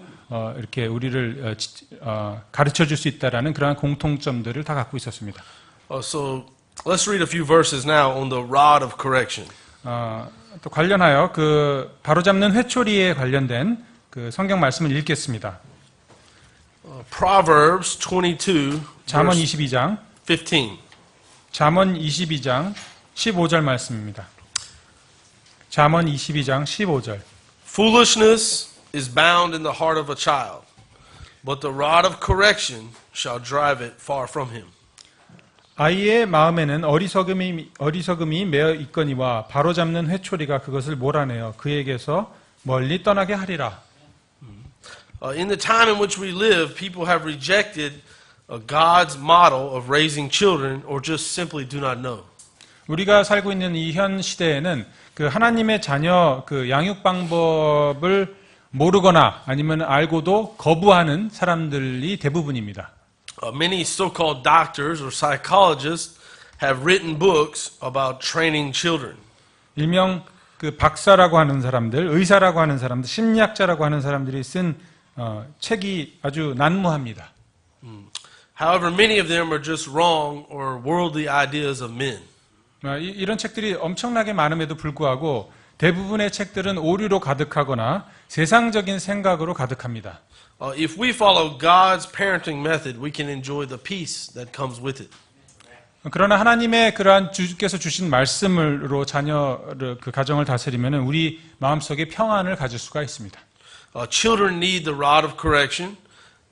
이렇게 우리를 가르쳐 줄 수 있다라는 그러한 공통점들을 다 갖고 있었습니다. So let's read a few verses now on the rod of correction. 또 관련하여 그 바로잡는 회초리에 관련된 그 성경 말씀을 읽겠습니다. Proverbs 22, 잠언 verse 22장 15. 잠언 22장 15절 말씀입니다. 잠언 22장 15절. Foolishness is bound in the heart of a child, but the rod of correction shall drive it far from him. 아이의 마음에는 어리석음이 매어 있거니와 바로잡는 회초리가 그것을 몰아내어 그에게서 멀리 떠나게 하리라. In the time in which we live, people have rejected God's model of raising children or just simply do not know. 우리가 살고 있는 이 현 시대에는 그 하나님의 자녀 그 양육 방법을 모르거나 아니면 알고도 거부하는 사람들이 대부분입니다. Many so-called doctors or psychologists have written books about training children. 일명 그 박사라고 하는 사람들, 의사라고 하는 사람들, 심리학자라고 하는 사람들이 쓴 책이 아주 난무합니다. However, many of them are just wrong or worldly ideas of men. 이런 책들이 엄청나게 많음에도 불구하고 대부분의 책들은 오류로 가득하거나 세상적인 생각으로 가득합니다. If we follow God's parenting method, we can enjoy the peace that comes with it. 그러나 하나님의 그러한 주께서 주신 말씀으로 자녀를 그 가정을 다스리면 우리 마음속에 평안을 가질 수가 있습니다. Children need the rod of correction,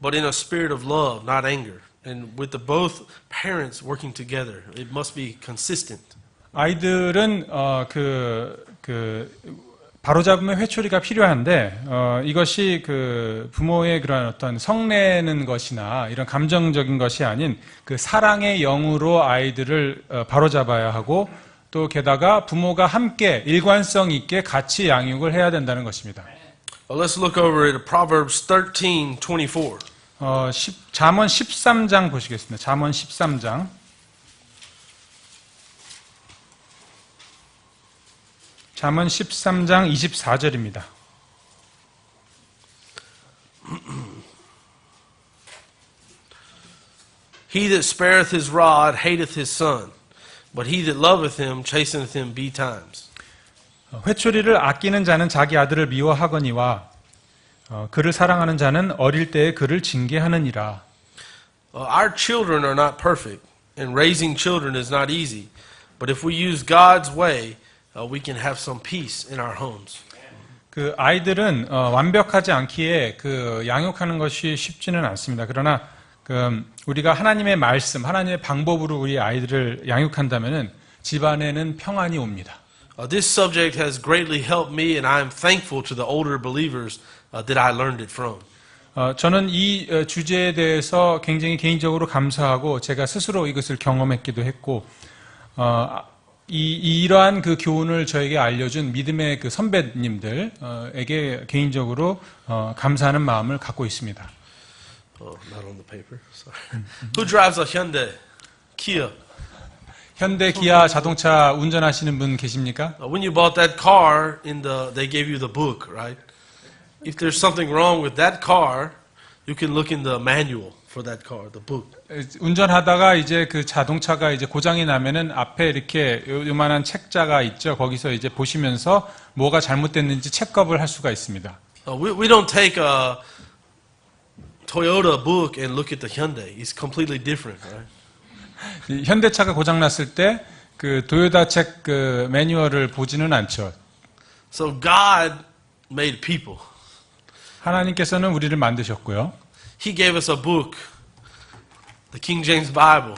but in a spirit of love, not anger. And with the both parents working together, it must be consistent. 아이들은 바로잡음의 회초리가 필요한데 이것이 그 부모의 그런 어떤 성내는 것이나 이런 감정적인 것이 아닌 그 사랑의 영으로 아이들을 바로잡아야 하고 또 게다가 부모가 함께 일관성 있게 같이 양육을 해야 된다는 것입니다. Let's look over at Proverbs 13:24. 잠언 13장 보시겠습니다. 잠언 13장. 잠언 13장 24절입니다. He that spareth his rod hateth his son, but he that loveth him chasteneth him betimes. 회초리를 아끼는 자는 자기 아들을 미워하거니와 그를 사랑하는 자는 어릴 때에 그를 징계하느니라. Our children are not perfect, and raising children is not easy. But if we use God's way, we can have some peace in our homes. 그 아이들은 완벽하지 않기에 그 양육하는 것이 쉽지는 않습니다. 그러나 우리가 하나님의 말씀, 하나님의 방법으로 우리 아이들을 양육한다면은 집안에는 평안이 옵니다. This subject has greatly helped me, and I am thankful to the older believers that I learned it from. 저는 이 주제에 대해서 굉장히 개인적으로 감사하고 제가 스스로 이것을 경험했기도 했고, 이러한 그 교훈을 저에게 알려준 믿음의 그 선배님들에게 개인적으로 감사하는 마음을 갖고 있습니다. Not on the paper. Sorry. Who drives a Hyundai, Kia? 현대 기아 자동차 운전하시는 분 계십니까? When you bought that car, they gave you the book, right? If there's something wrong with that car, you can look in the manual for that car, the book. 운전하다가 이제 그 자동차가 이제 고장이 나면은 앞에 이렇게 요만한 책자가 있죠. 거기서 이제 보시면서 뭐가 잘못됐는지 체크업을 할 수가 있습니다. We don't take a Toyota book and look at the Hyundai. It's completely different, right? 현대차가 고장 났을 때 그 도요타 책 그 매뉴얼을 보지는 않죠. So God made people. 하나님께서는 우리를 만드셨고요. He gave us a book, the King James Bible.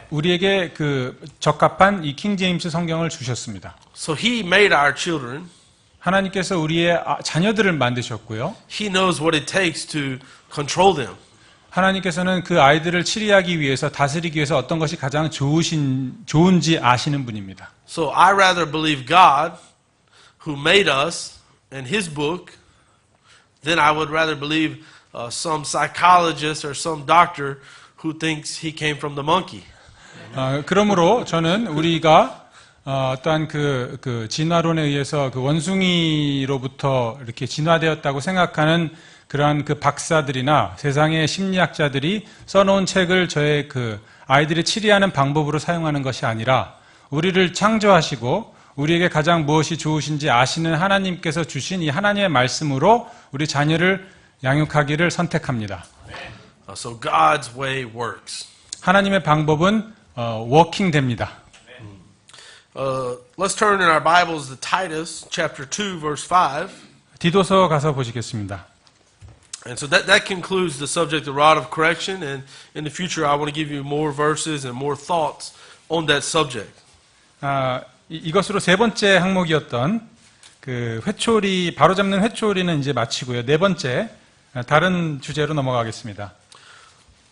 우리에게 그 적합한 이 킹 제임스 성경을 주셨습니다. So He made our children. 하나님께서 우리의 자녀들을 만드셨고요. He knows what it takes to control them. 하나님께서는 그 아이들을 치리하기 위해서 다스리기 위해서 어떤 것이 가장 좋은지 아시는 분입니다. So I rather believe God, who made us, and His book, than I would rather believe some psychologist or some doctor who thinks he came from the monkey. 그러므로 저는 우리가 어떠한 그 진화론에 의해서 그 원숭이로부터 이렇게 진화되었다고 생각하는 그러한 그 박사들이나 세상의 심리학자들이 써놓은 책을 저의 그 아이들이 치리하는 방법으로 사용하는 것이 아니라 우리를 창조하시고 우리에게 가장 무엇이 좋으신지 아시는 하나님께서 주신 이 하나님의 말씀으로 우리 자녀를 양육하기를 선택합니다. So God's way works. 하나님의 방법은 워킹됩니다. Let's turn in our Bibles to Titus chapter 2 verse 5. 디도서 가서 보시겠습니다. And so that concludes the subject of rod of correction, and in the future I want to give you more verses and more thoughts on that subject. 이것으로 세 번째 항목이었던 그 회초리 바로잡는 회초리는 이제 마치고요. 네 번째 다른 주제로 넘어가겠습니다.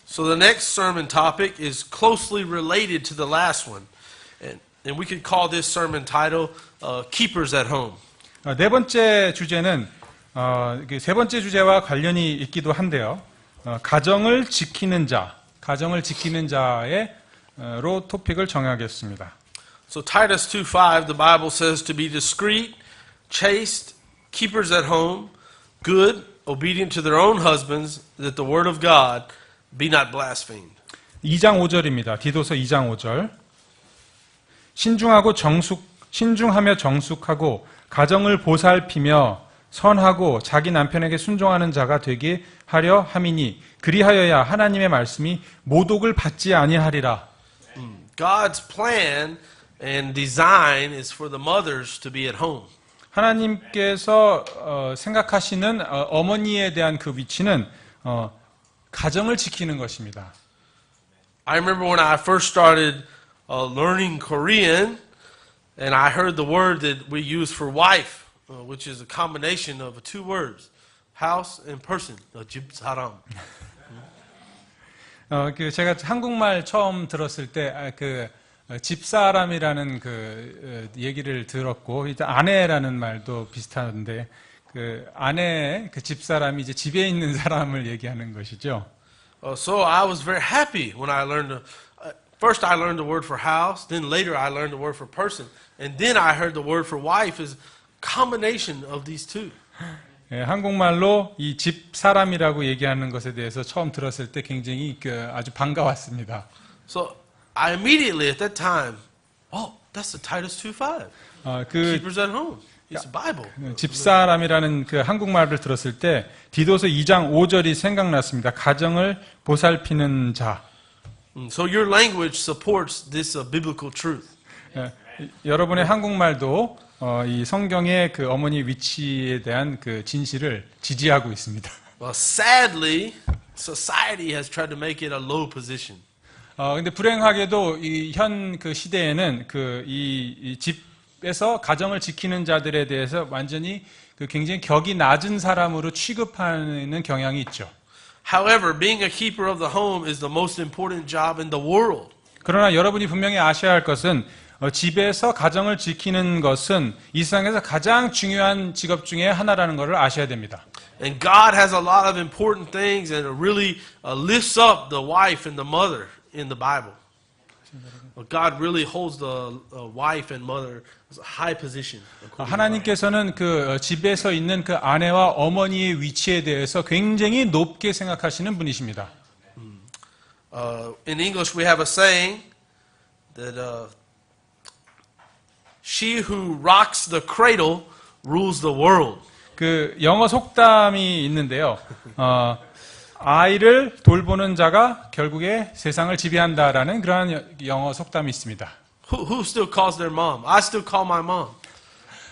So the next sermon topic is closely related to the last one, and we could call this sermon title "Keepers at Home." 네 번째 주제는 세 번째 주제와 관련이 있기도 한데요. 가정을 지키는 자로 토픽을 정하겠습니다. So Titus 2:5, the Bible says to be discreet, chaste, keepers at home, good, obedient to their own husbands, that the word of God be not blasphemed. 2장 5절입니다. 디도서 2장 5절. 신중하며 정숙하고 가정을 보살피며 선하고 자기 남편에게 순종하는 자가 되게 하려 함이니 그리하여야 하나님의 말씀이 모독을 받지 아니하리라. God's plan and design is for the mothers to be at home. 하나님께서 생각하시는 어머니에 대한 그 위치는 가정을 지키는 것입니다. I remember when I first started learning Korean, and I heard the word that we use for wife, which is a combination of two words, house and person, 집사람. 제가 한국말 처음 들었을 때 집사람이라는 그 얘기를 들었고 일단 아내라는 말도 비슷한데 그 아내 그 집사람이 이제 집에 있는 사람을 얘기하는 것이죠. So I was very happy when I learned first I learned the word for house, then later I learned the word for person, and then I heard the word for wife is combination of these two. 한국말로 이 집사람이라고 얘기하는 것에 대해서 처음 들었을 때 굉장히 아주 반가웠습니다. So I immediately at that time, that's the Titus 2:5. Keepers at home. It's a Bible. 집사람이라는 그 한국말을 들었을 때 디도서 2장 5절이 생각났습니다. 가정을 보살피는 자. So your language supports this biblical truth. 여러분의 한국말도 이 성경의 그 어머니 위치에 대한 그 진실을 지지하고 있습니다. Well, sadly, society has tried to make it a low position. 근데 불행하게도 이 현 그 시대에는 이 집에서 가정을 지키는 자들에 대해서 완전히 그 굉장히 격이 낮은 사람으로 취급하는 경향이 있죠. However, being a keeper of the home is the most important job in the world. 그러나 여러분이 분명히 아셔야 할 것은 집에서 가정을 지키는 것은 이 세상에서 가장 중요한 직업 중에 하나라는 것을 아셔야 됩니다. And God has a lot of important things and it really lifts up the wife and the mother in the Bible. God really holds the wife and mother as a high position. 하나님께서는 그 집에서 있는 그 아내와 어머니의 위치에 대해서 굉장히 높게 생각하시는 분이십니다. In English we have a saying that she who rocks the cradle rules the world. 그 영어 속담이 있는데요. 아이를 돌보는 자가 결국에 세상을 지배한다라는 그러한 영어 속담이 있습니다. Who still calls their mom? I still call my mom.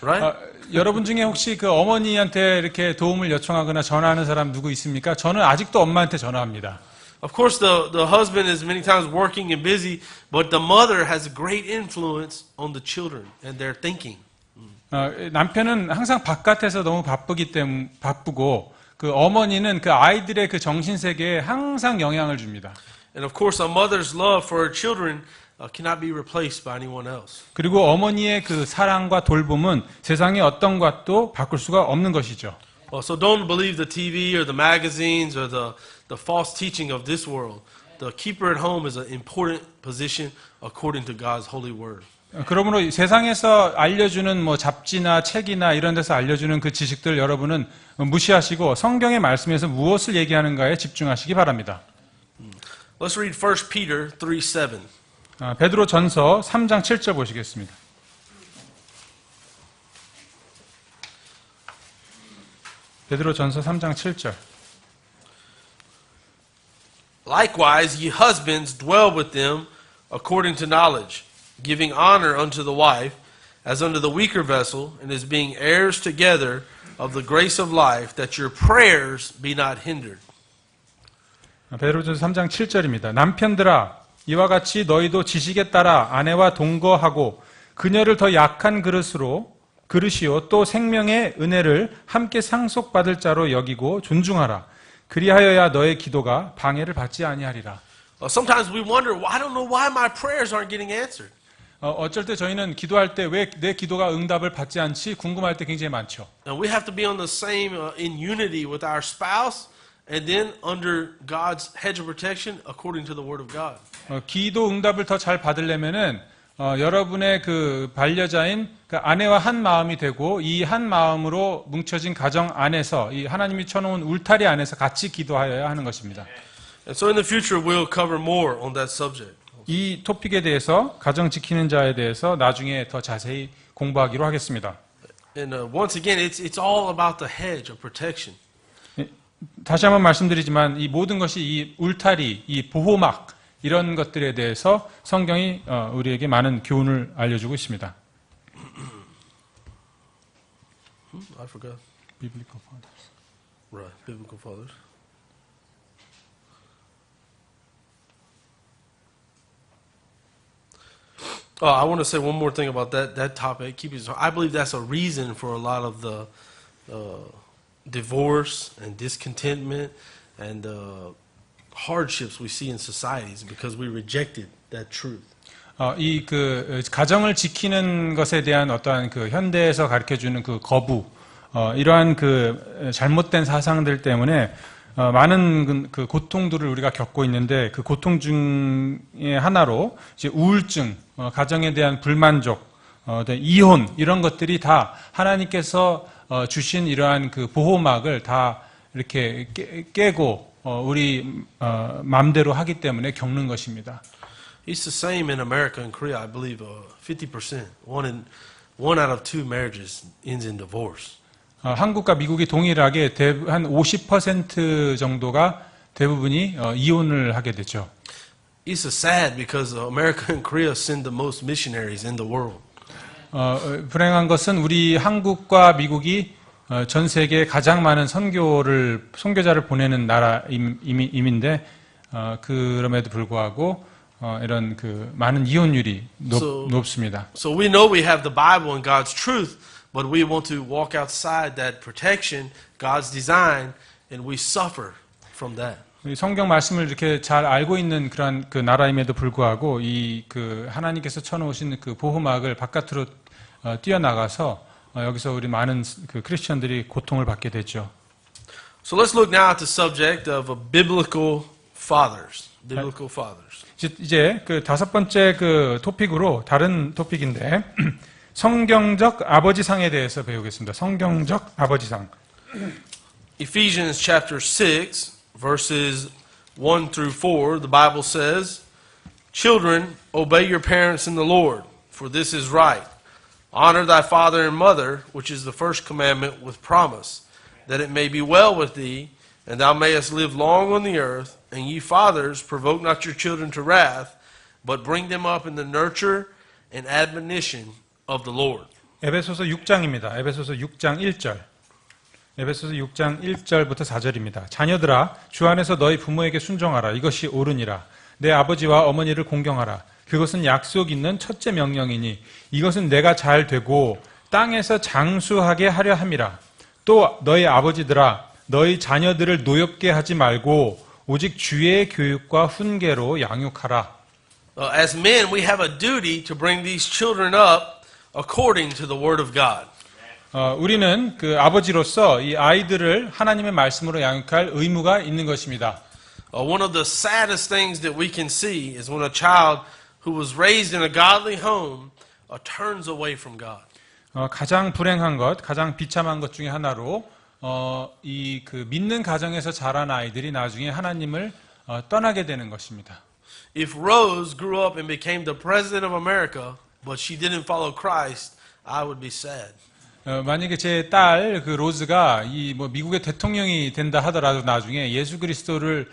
Right? 여러분 중에 혹시 그 어머니한테 이렇게 도움을 요청하거나 전화하는 사람 누구 있습니까? 저는 아직도 엄마한테 전화합니다. Of course, the husband is many times working and busy, but the mother has a great influence on the children and their thinking. 남편은 항상 바깥에서 너무 바쁘고 그 어머니는 그 아이들의 그 정신 세계에 항상 영향을 줍니다. And of course, a mother's love for her children cannot be replaced by anyone else. 그리고 어머니의 그 사랑과 돌봄은 세상의 어떤 것도 바꿀 수가 없는 것이죠. So don't believe the TV or the magazines or the false teaching of this world. The keeper at home is an important position according to God's holy word. 그러므로 세상에서 알려주는 뭐 잡지나 책이나 이런 데서 알려주는 그 지식들 여러분은 무시하시고 성경의 말씀에서 무엇을 얘기하는가에 집중하시기 바랍니다. Let's read 1 Peter 3:7. 베드로 전서 3장 7절 보시겠습니다. 베드로 전서 3장 7절. Likewise, ye husbands dwell with them according to knowledge, giving honor unto the wife as unto the weaker vessel, and as being heirs together of the grace of life, that your prayers be not hindered. 베드로전서 3장 7절입니다. 남편들아 이와 같이 너희도 지식에 따라 아내와 동거하고 그녀를 더 약한 그릇이요 또 생명의 은혜를 함께 상속받을 자로 여기고 존중하라. 그리하여야 너의 기도가 방해를 받지 아니하리라. Sometimes we wonder, I don't know why my prayers aren't getting answered. 어쩔 때 저희는 기도할 때 왜 내 기도가 응답을 받지 않지 궁금할 때 굉장히 많죠. And we have to be on the same in unity with our spouse, and then under God's hedge of protection according to the Word of God. 기도 응답을 더 잘 받으려면은 여러분의 그 반려자인 그 아내와 한 마음이 되고 이 한 마음으로 뭉쳐진 가정 안에서 이 하나님이 쳐놓은 울타리 안에서 같이 기도하여야 하는 것입니다. And so in the future we'll cover more on that subject. 이 토픽에 대해서 가정 지키는 자에 대해서 나중에 더 자세히 공부하기로 하겠습니다. And once again, it's all about the hedge of protection. 다시 한번 말씀드리지만 이 모든 것이 이 울타리, 이 보호막 이런 것들에 대해서 성경이 우리에게 많은 교훈을 알려주고 있습니다. I forgot. Biblical fathers. Right, biblical fathers. I want to say one more thing about that topic. I believe that's a reason for a lot of the divorce and discontentment and hardships we see in societies because we rejected that truth. 이 그 가정을 지키는 것에 대한 어떠한 그 현대에서 가르쳐주는 그 거부, 이러한 그 잘못된 사상들 때문에 많은 그 고통들을 우리가 겪고 있는데 그 고통 중에 하나로 이제 우울증, 가정에 대한 불만족, 이혼 이런 것들이 다 하나님께서 주신 이러한 그 보호막을 다 이렇게 깨고 우리 마음대로 하기 때문에 겪는 것입니다. It's the same in America and Korea. I believe 50%, one out of two marriages ends in divorce. 한국과 미국이 동일하게 한 50% 정도가 대부분이 이혼을 하게 되죠. It's sad because America and Korea send the most missionaries in the world. 불행한 것은 우리 한국과 미국이 전 세계에 가장 많은 선교자를 보내는 나라임인데 그럼에도 불구하고 이런 그 많은 이혼율이 높습니다. So we know we have the Bible and God's truth, but we want to walk outside that protection, God's design, and we suffer from that. 성경 말씀을 이렇게 잘 알고 있는 그런 그 나라임에도 불구하고 이 그 하나님께서 쳐놓으신 그 보호막을 바깥으로 뛰어나가서 여기서 우리 많은 그 크리스천들이 고통을 받게 되죠. So let's look now at the subject of biblical fathers. Biblical fathers. 이제 그 다섯 번째 그 토픽으로 다른 토픽인데 성경적 아버지상에 대해서 배우겠습니다. 성경적 아버지상. Ephesians chapter 6 verses 1 through 4, the Bible says, "Children, obey your parents in the Lord, for this is right. Honor thy father and mother, which is the first commandment with promise, that it may be well with thee, and thou mayest live long on the earth. And ye fathers, provoke not your children to wrath, but bring them up in the nurture and admonition of the Lord." 에베소서 6장입니다. 에베소서 6장 1절. 에베소서 6장 1절부터 4절입니다. 자녀들아, 주 안에서 너희 부모에게 순종하라. 이것이 옳으니라. 내 아버지와 어머니를 공경하라. 그것은 약속 있는 첫째 명령이니 이것은 내가 잘 되고 땅에서 장수하게 하려 함이라. 또 너희 아버지들아 너희 자녀들을 노엽게 하지 말고 오직 주의 교육과 훈계로 양육하라. As men, we have a duty to bring these children up according to the Word of God. 우리는 그 아버지로서 이 아이들을 하나님의 말씀으로 양육할 의무가 있는 것입니다. One of the saddest things that we can see is when a child who was raised in a godly home turns away from God. 가장 불행한 것, 가장 비참한 것 중에 하나로 이 그 믿는 가정에서 자란 아이들이 나중에 하나님을 떠나게 되는 것입니다. If Rose grew up and became the president of America, but she didn't follow Christ, I would be sad. 만약에 제 딸 그 로즈가 이 뭐 미국의 대통령이 된다 하더라도 나중에 예수 그리스도를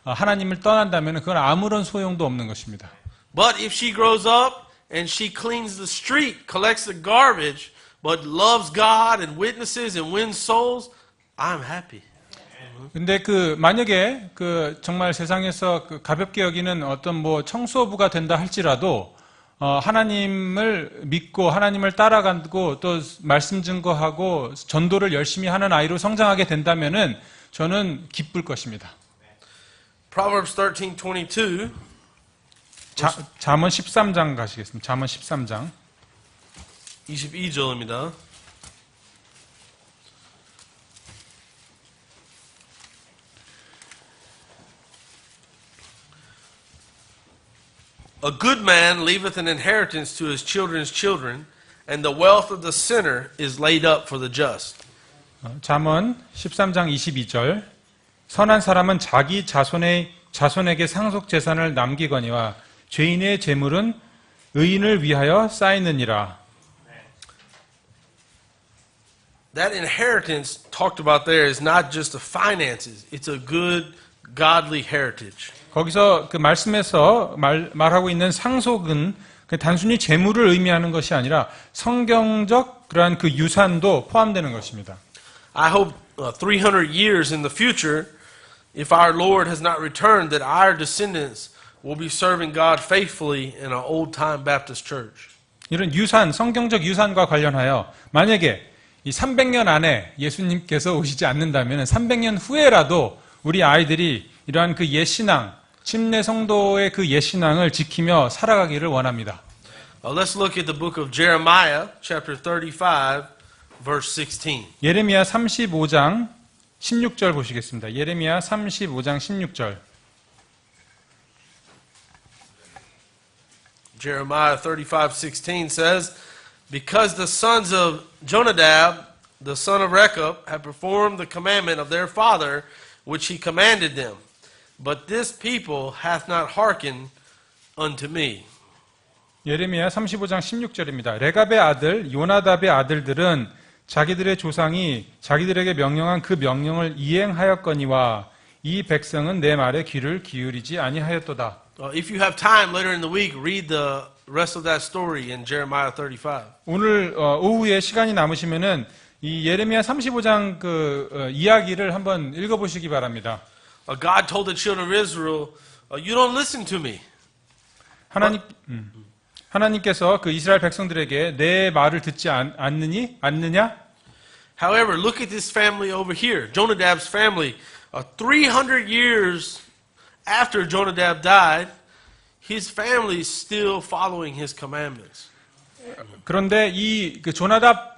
하나님을 떠난다면 그건 아무런 소용도 없는 것입니다. But if she grows up and she cleans the street, collects the garbage, but loves God and witnesses and wins souls, I'm happy. 근데 그 만약에 그 정말 세상에서 그 가볍게 여기는 어떤 뭐 청소부가 된다 할지라도 하나님을 믿고 하나님을 따라가고 또 말씀 증거하고 전도를 열심히 하는 아이로 성장하게 된다면은 저는 기쁠 것입니다. Proverbs 13:22. 잠언 13장 가시겠습니다. 잠언 13장. 22절입니다. A good man leaveth an inheritance to his children's children, and the wealth of the sinner is laid up for the just. 잠언 13장 22절. 선한 사람은 자기 자손에게 상속 재산을 남기거니와 죄인의 재물은 의인을 위하여 쌓이느니라. That inheritance talked about there is not just the finances. It's a good, godly heritage. 거기서 그 말씀에서 말하고 있는 상속은 단순히 재물을 의미하는 것이 아니라 성경적 그러한 그 유산도 포함되는 것입니다. I hope 300 years in the future, if our Lord has not returned, that our descendants will be serving God faithfully in an old-time Baptist church. 이런 유산, 성경적 유산과 관련하여 만약에 이 300년 안에 예수님께서 오시지 않는다면 300년 후에라도 우리 아이들이 이러한 그 옛신앙, 침례 성도의 그 옛신앙을 지키며 살아가기를 원합니다. Let's look at the book of Jeremiah, chapter 35, verse 16. 예레미야 35장 16절 보시겠습니다. 예레미야 35장 16절. Jeremiah 35:16 says, because the sons of Jonadab, the son of Rechab, have performed the commandment of their father, which he commanded them. But this people hath not hearkened unto me. 예레미야 35장 16절입니다. 레갑의 아들 요나답의 아들들은 자기들의 조상이 자기들에게 명령한 그 명령을 이행하였거니와 이 백성은 내 말에 귀를 기울이지 아니하였도다. If you have time later in the week, read the rest of that story in Jeremiah 35. 오늘 오후에 시간이 남으시면은 이 예레미야 35장 그 이야기를 한번 읽어보시기 바랍니다. God told the children of Israel, you don't listen to me. 하나님께서 그 이스라엘 백성들에게 내 말을 듣지 않느냐? However, look at this family over here, Jonadab's family. 300 years after Jonadab died, his family is still following his commandments. 그런데 이 그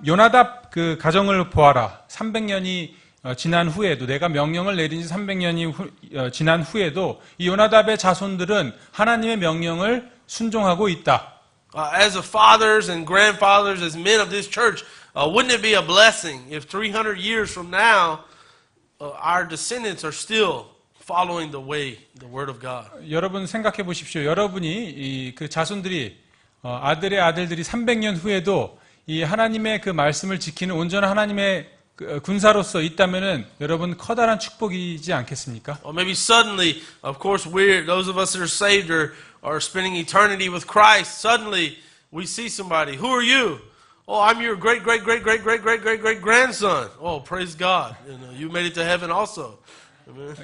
요나답 그 가정을 보아라. 300년이 지난 후에도 내가 명령을 내린 지 300년이 지난 후에도 이 요나답의 자손들은 하나님의 명령을 순종하고 있다. As the fathers and grandfathers, as men of this church, wouldn't it be a blessing if 300 years from now, our descendants are still following the way, the word of God? 여러분 생각해 보십시오. 여러분이 그 자손들이 아들의 아들들이 300년 후에도 이 하나님의 그 말씀을 지키는 온전한 하나님의 군사로서 있다면은 여러분 커다란 축복이지 않겠습니까? Or maybe suddenly, of course, those of us that are saved are spending eternity with Christ. Suddenly, we see somebody. Who are you? Oh, I'm your great grandson. Oh, praise God! You made it to heaven also.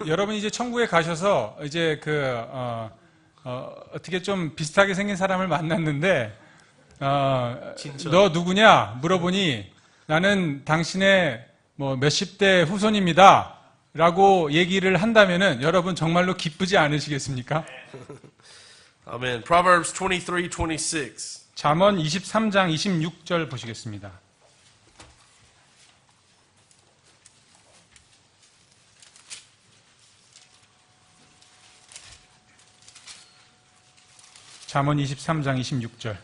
여러분이 이제 천국에 가셔서 이제 어떻게 좀 비슷하게 생긴 사람을 만났는데 진짜. 너 누구냐 물어보니 나는 당신의 뭐 몇십 대 후손입니다. 라고 얘기를 한다면은 여러분 정말로 기쁘지 않으시겠습니까? Amen. Proverbs 23:26. 잠언 23장 26절 보시겠습니다. 잠언 23장 26절.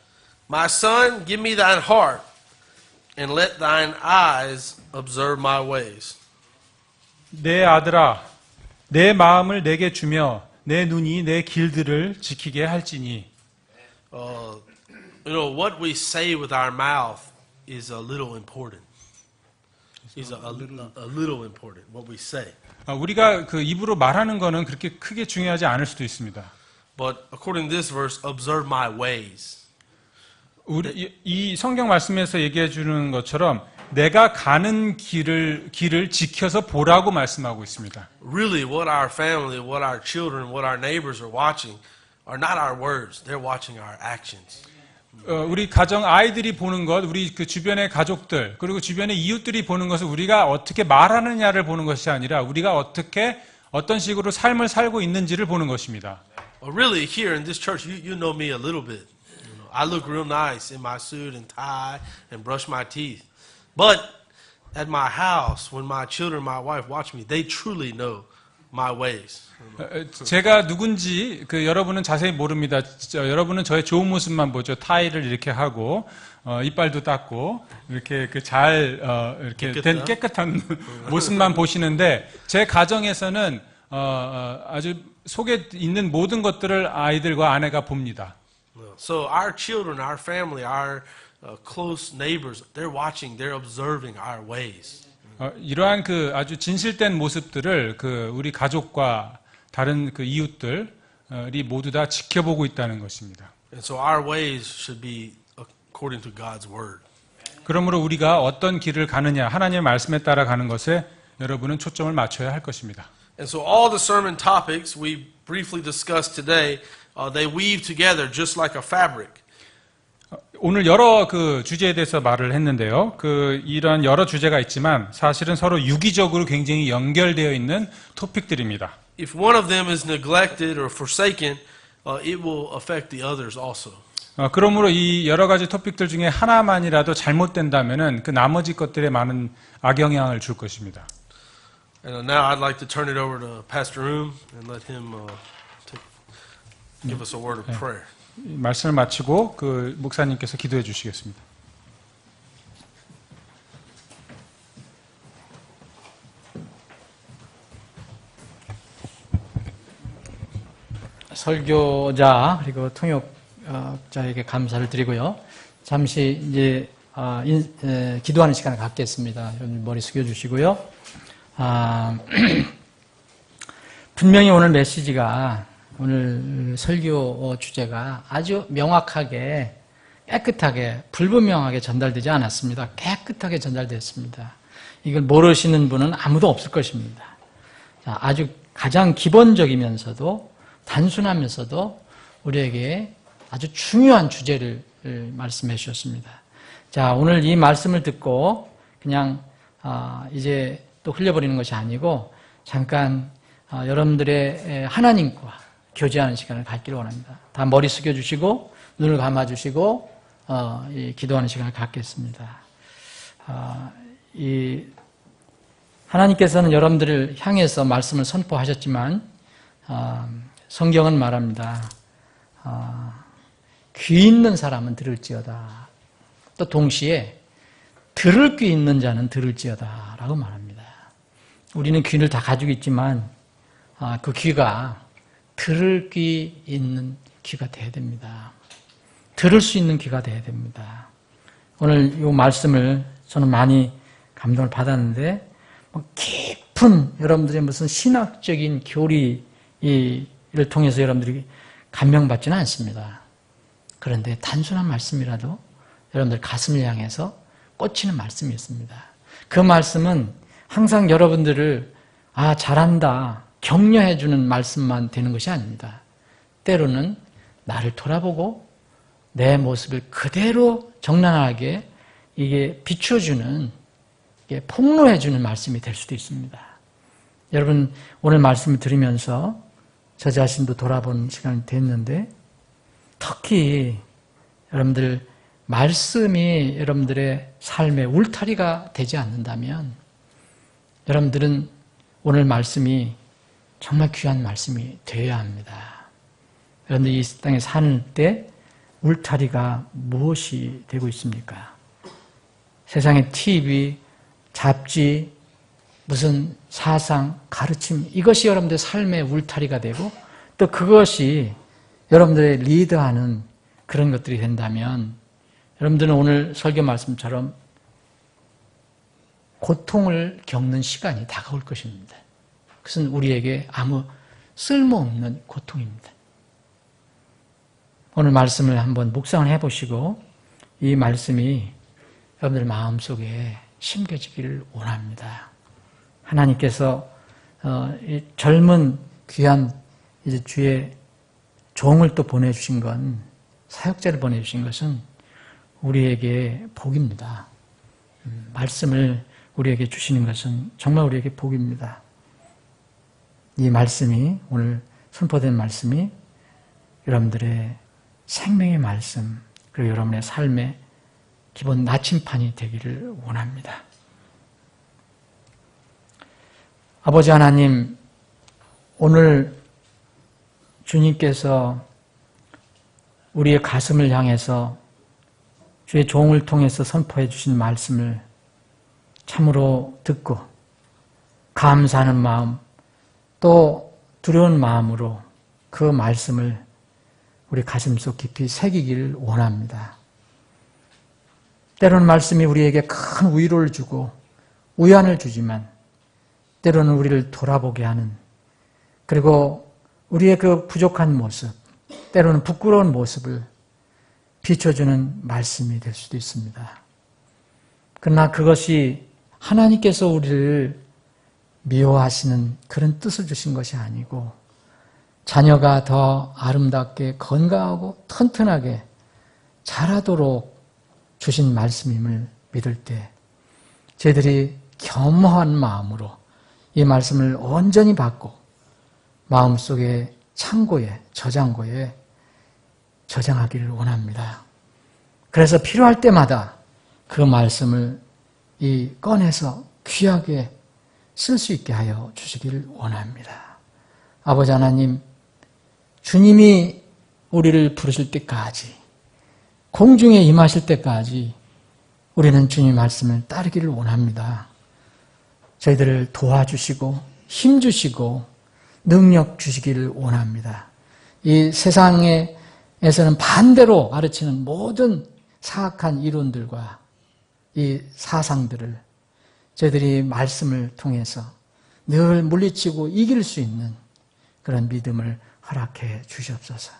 My son, give me thine heart, and let thine eyes observe my ways. 내 아들아, 내 마음을 내게 주며 내 눈이 내 길들을 지키게 할지니. What we say with our mouth is a little important. Is a little important. What we say. 우리가 그 입으로 말하는 거는 그렇게 크게 중요하지 않을 수도 있습니다. But according to this verse, observe my ways. 이 성경 말씀에서 얘기해 주는 것처럼 내가 가는 길을 지켜서 보라고 말씀하고 있습니다. Really, what our family, what our children, what our neighbors are watching are not our words. They're watching our actions. 우리 가정 아이들이 보는 것, 우리 그 주변의 가족들, 그리고 주변의 이웃들이 보는 것은 우리가 어떻게 말하느냐를 보는 것이 아니라 우리가 어떤 식으로 삶을 살고 있는지를 보는 것입니다. Really, here in this church, you know me a little bit. I look real nice in my suit and tie and brush my teeth. But at my house, when my children, my wife watch me, they truly know my ways. 제가 누군지 여러분은 자세히 모릅니다. 여러분은 저의 좋은 모습만 보죠. 타이를 이렇게 하고 이빨도 닦고 이렇게 이렇게 된 깨끗한 모습만 보시는데 제 가정에서는 아주 속에 있는 모든 것들을 아이들과 아내가 봅니다. So our children, our family, our close neighbors, they're watching, they're observing our ways. 이러한 아주 진실된 모습들을 우리 가족과 다른 이웃들이 모두 다 지켜보고 있다는 것입니다. And so our ways should be according to God's word. 그러므로 우리가 어떤 길을 가느냐, 하나님의 말씀에 따라 가는 것에 여러분은 초점을 맞춰야 할 것입니다. And so all the sermon topics we briefly discussed today, they weave together just like a fabric. 오늘 여러 주제에 대해서 말을 했는데요. 이런 여러 주제가 있지만 사실은 서로 유기적으로 굉장히 연결되어 있는 토픽들입니다. If one of them is neglected or forsaken, it will affect the others also. 그러므로 이 여러 가지 토픽들 중에 하나만이라도 잘못된다면은 그 나머지 것들에 많은 악영향을 줄 것입니다. And now I'd like to turn it over to Pastor Room and let him give us a word of prayer. 말씀을 마치고 목사님께서 기도해 주시겠습니다. 설교자 그리고 통역자에게 감사를 드리고요. 잠시 이제 기도하는 시간을 갖겠습니다. 여러분 머리 숙여주시고요. 분명히 오늘 메시지가 오늘 설교 주제가 아주 명확하게 깨끗하게 불분명하게 전달되지 않았습니다. 깨끗하게 전달됐습니다. 이걸 모르시는 분은 아무도 없을 것입니다. 아주 가장 기본적이면서도 단순하면서도 우리에게 아주 중요한 주제를 말씀해 주셨습니다. 자, 오늘 이 말씀을 듣고 그냥 이제 또 흘려버리는 것이 아니고 잠깐 여러분들의 하나님과 교제하는 시간을 갖기를 원합니다. 다 머리 숙여주시고 눈을 감아주시고 기도하는 시간을 갖겠습니다. 하나님께서는 여러분들을 향해서 말씀을 선포하셨지만 성경은 말합니다. 귀 있는 사람은 들을지어다. 또 동시에 들을 귀 있는 자는 들을지어다 라고 말합니다. 우리는 귀를 다 가지고 있지만 그 귀가 들을 귀 있는 귀가 돼야 됩니다. 들을 수 있는 귀가 돼야 됩니다. 오늘 이 말씀을 저는 많이 감동을 받았는데 깊은 여러분들의 무슨 신학적인 교리를 통해서 여러분들이 감명받지는 않습니다. 그런데 단순한 말씀이라도 여러분들 가슴을 향해서 꽂히는 말씀이었습니다. 그 말씀은 항상 여러분들을 잘한다, 격려해주는 말씀만 되는 것이 아닙니다. 때로는 나를 돌아보고 내 모습을 그대로 적나라하게 이게 비춰주는, 이게 폭로해주는 말씀이 될 수도 있습니다. 여러분, 오늘 말씀을 들으면서 저 자신도 돌아보는 시간이 됐는데, 특히 여러분들 말씀이 여러분들의 삶의 울타리가 되지 않는다면 여러분들은 오늘 말씀이 정말 귀한 말씀이 되어야 합니다. 여러분들 이 땅에 사는 때 울타리가 무엇이 되고 있습니까? 세상의 TV, 잡지, 무슨 사상, 가르침, 이것이 여러분들의 삶의 울타리가 되고 또 그것이 여러분들의 리드하는 그런 것들이 된다면 여러분들은 오늘 설교 말씀처럼 고통을 겪는 시간이 다가올 것입니다. 그것은 우리에게 아무 쓸모없는 고통입니다. 오늘 말씀을 한번 묵상을 해보시고 이 말씀이 여러분들 마음속에 심겨지기를 원합니다. 하나님께서 이 젊은 귀한 이제 주의 종을 또 보내주신 건, 사역자를 보내주신 것은 우리에게 복입니다. 말씀을 우리에게 주시는 것은 정말 우리에게 복입니다. 이 말씀이, 오늘 선포된 말씀이 여러분들의 생명의 말씀, 그리고 여러분의 삶의 기본 나침판이 되기를 원합니다. 아버지 하나님, 오늘 주님께서 우리의 가슴을 향해서 주의 종을 통해서 선포해 주신 말씀을 참으로 듣고 감사하는 마음, 또 두려운 마음으로 그 말씀을 우리 가슴속 깊이 새기기를 원합니다. 때로는 말씀이 우리에게 큰 위로를 주고 위안을 주지만 때로는 우리를 돌아보게 하는, 그리고 우리의 그 부족한 모습, 때로는 부끄러운 모습을 비춰주는 말씀이 될 수도 있습니다. 그러나 그것이 하나님께서 우리를 미워하시는 그런 뜻을 주신 것이 아니고 자녀가 더 아름답게 건강하고 튼튼하게 자라도록 주신 말씀임을 믿을 때 저희들이 겸허한 마음으로 이 말씀을 온전히 받고 마음속에 창고에, 저장고에 저장하기를 원합니다. 그래서 필요할 때마다 그 말씀을 꺼내서 귀하게 쓸 수 있게 하여 주시기를 원합니다. 아버지 하나님, 주님이 우리를 부르실 때까지, 공중에 임하실 때까지 우리는 주님 말씀을 따르기를 원합니다. 저희들을 도와주시고 힘주시고 능력 주시기를 원합니다. 이 세상에서는 반대로 가르치는 모든 사악한 이론들과 이 사상들을 저희들이 말씀을 통해서 늘 물리치고 이길 수 있는 그런 믿음을 허락해 주시옵소서.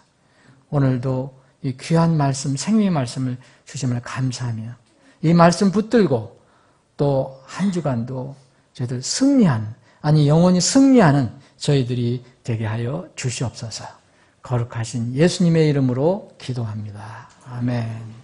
오늘도 이 귀한 말씀, 생명의 말씀을 주심을 감사하며 이 말씀 붙들고 또 한 주간도 저희들 영원히 승리하는 저희들이 되게 하여 주시옵소서. 거룩하신 예수님의 이름으로 기도합니다. 아멘.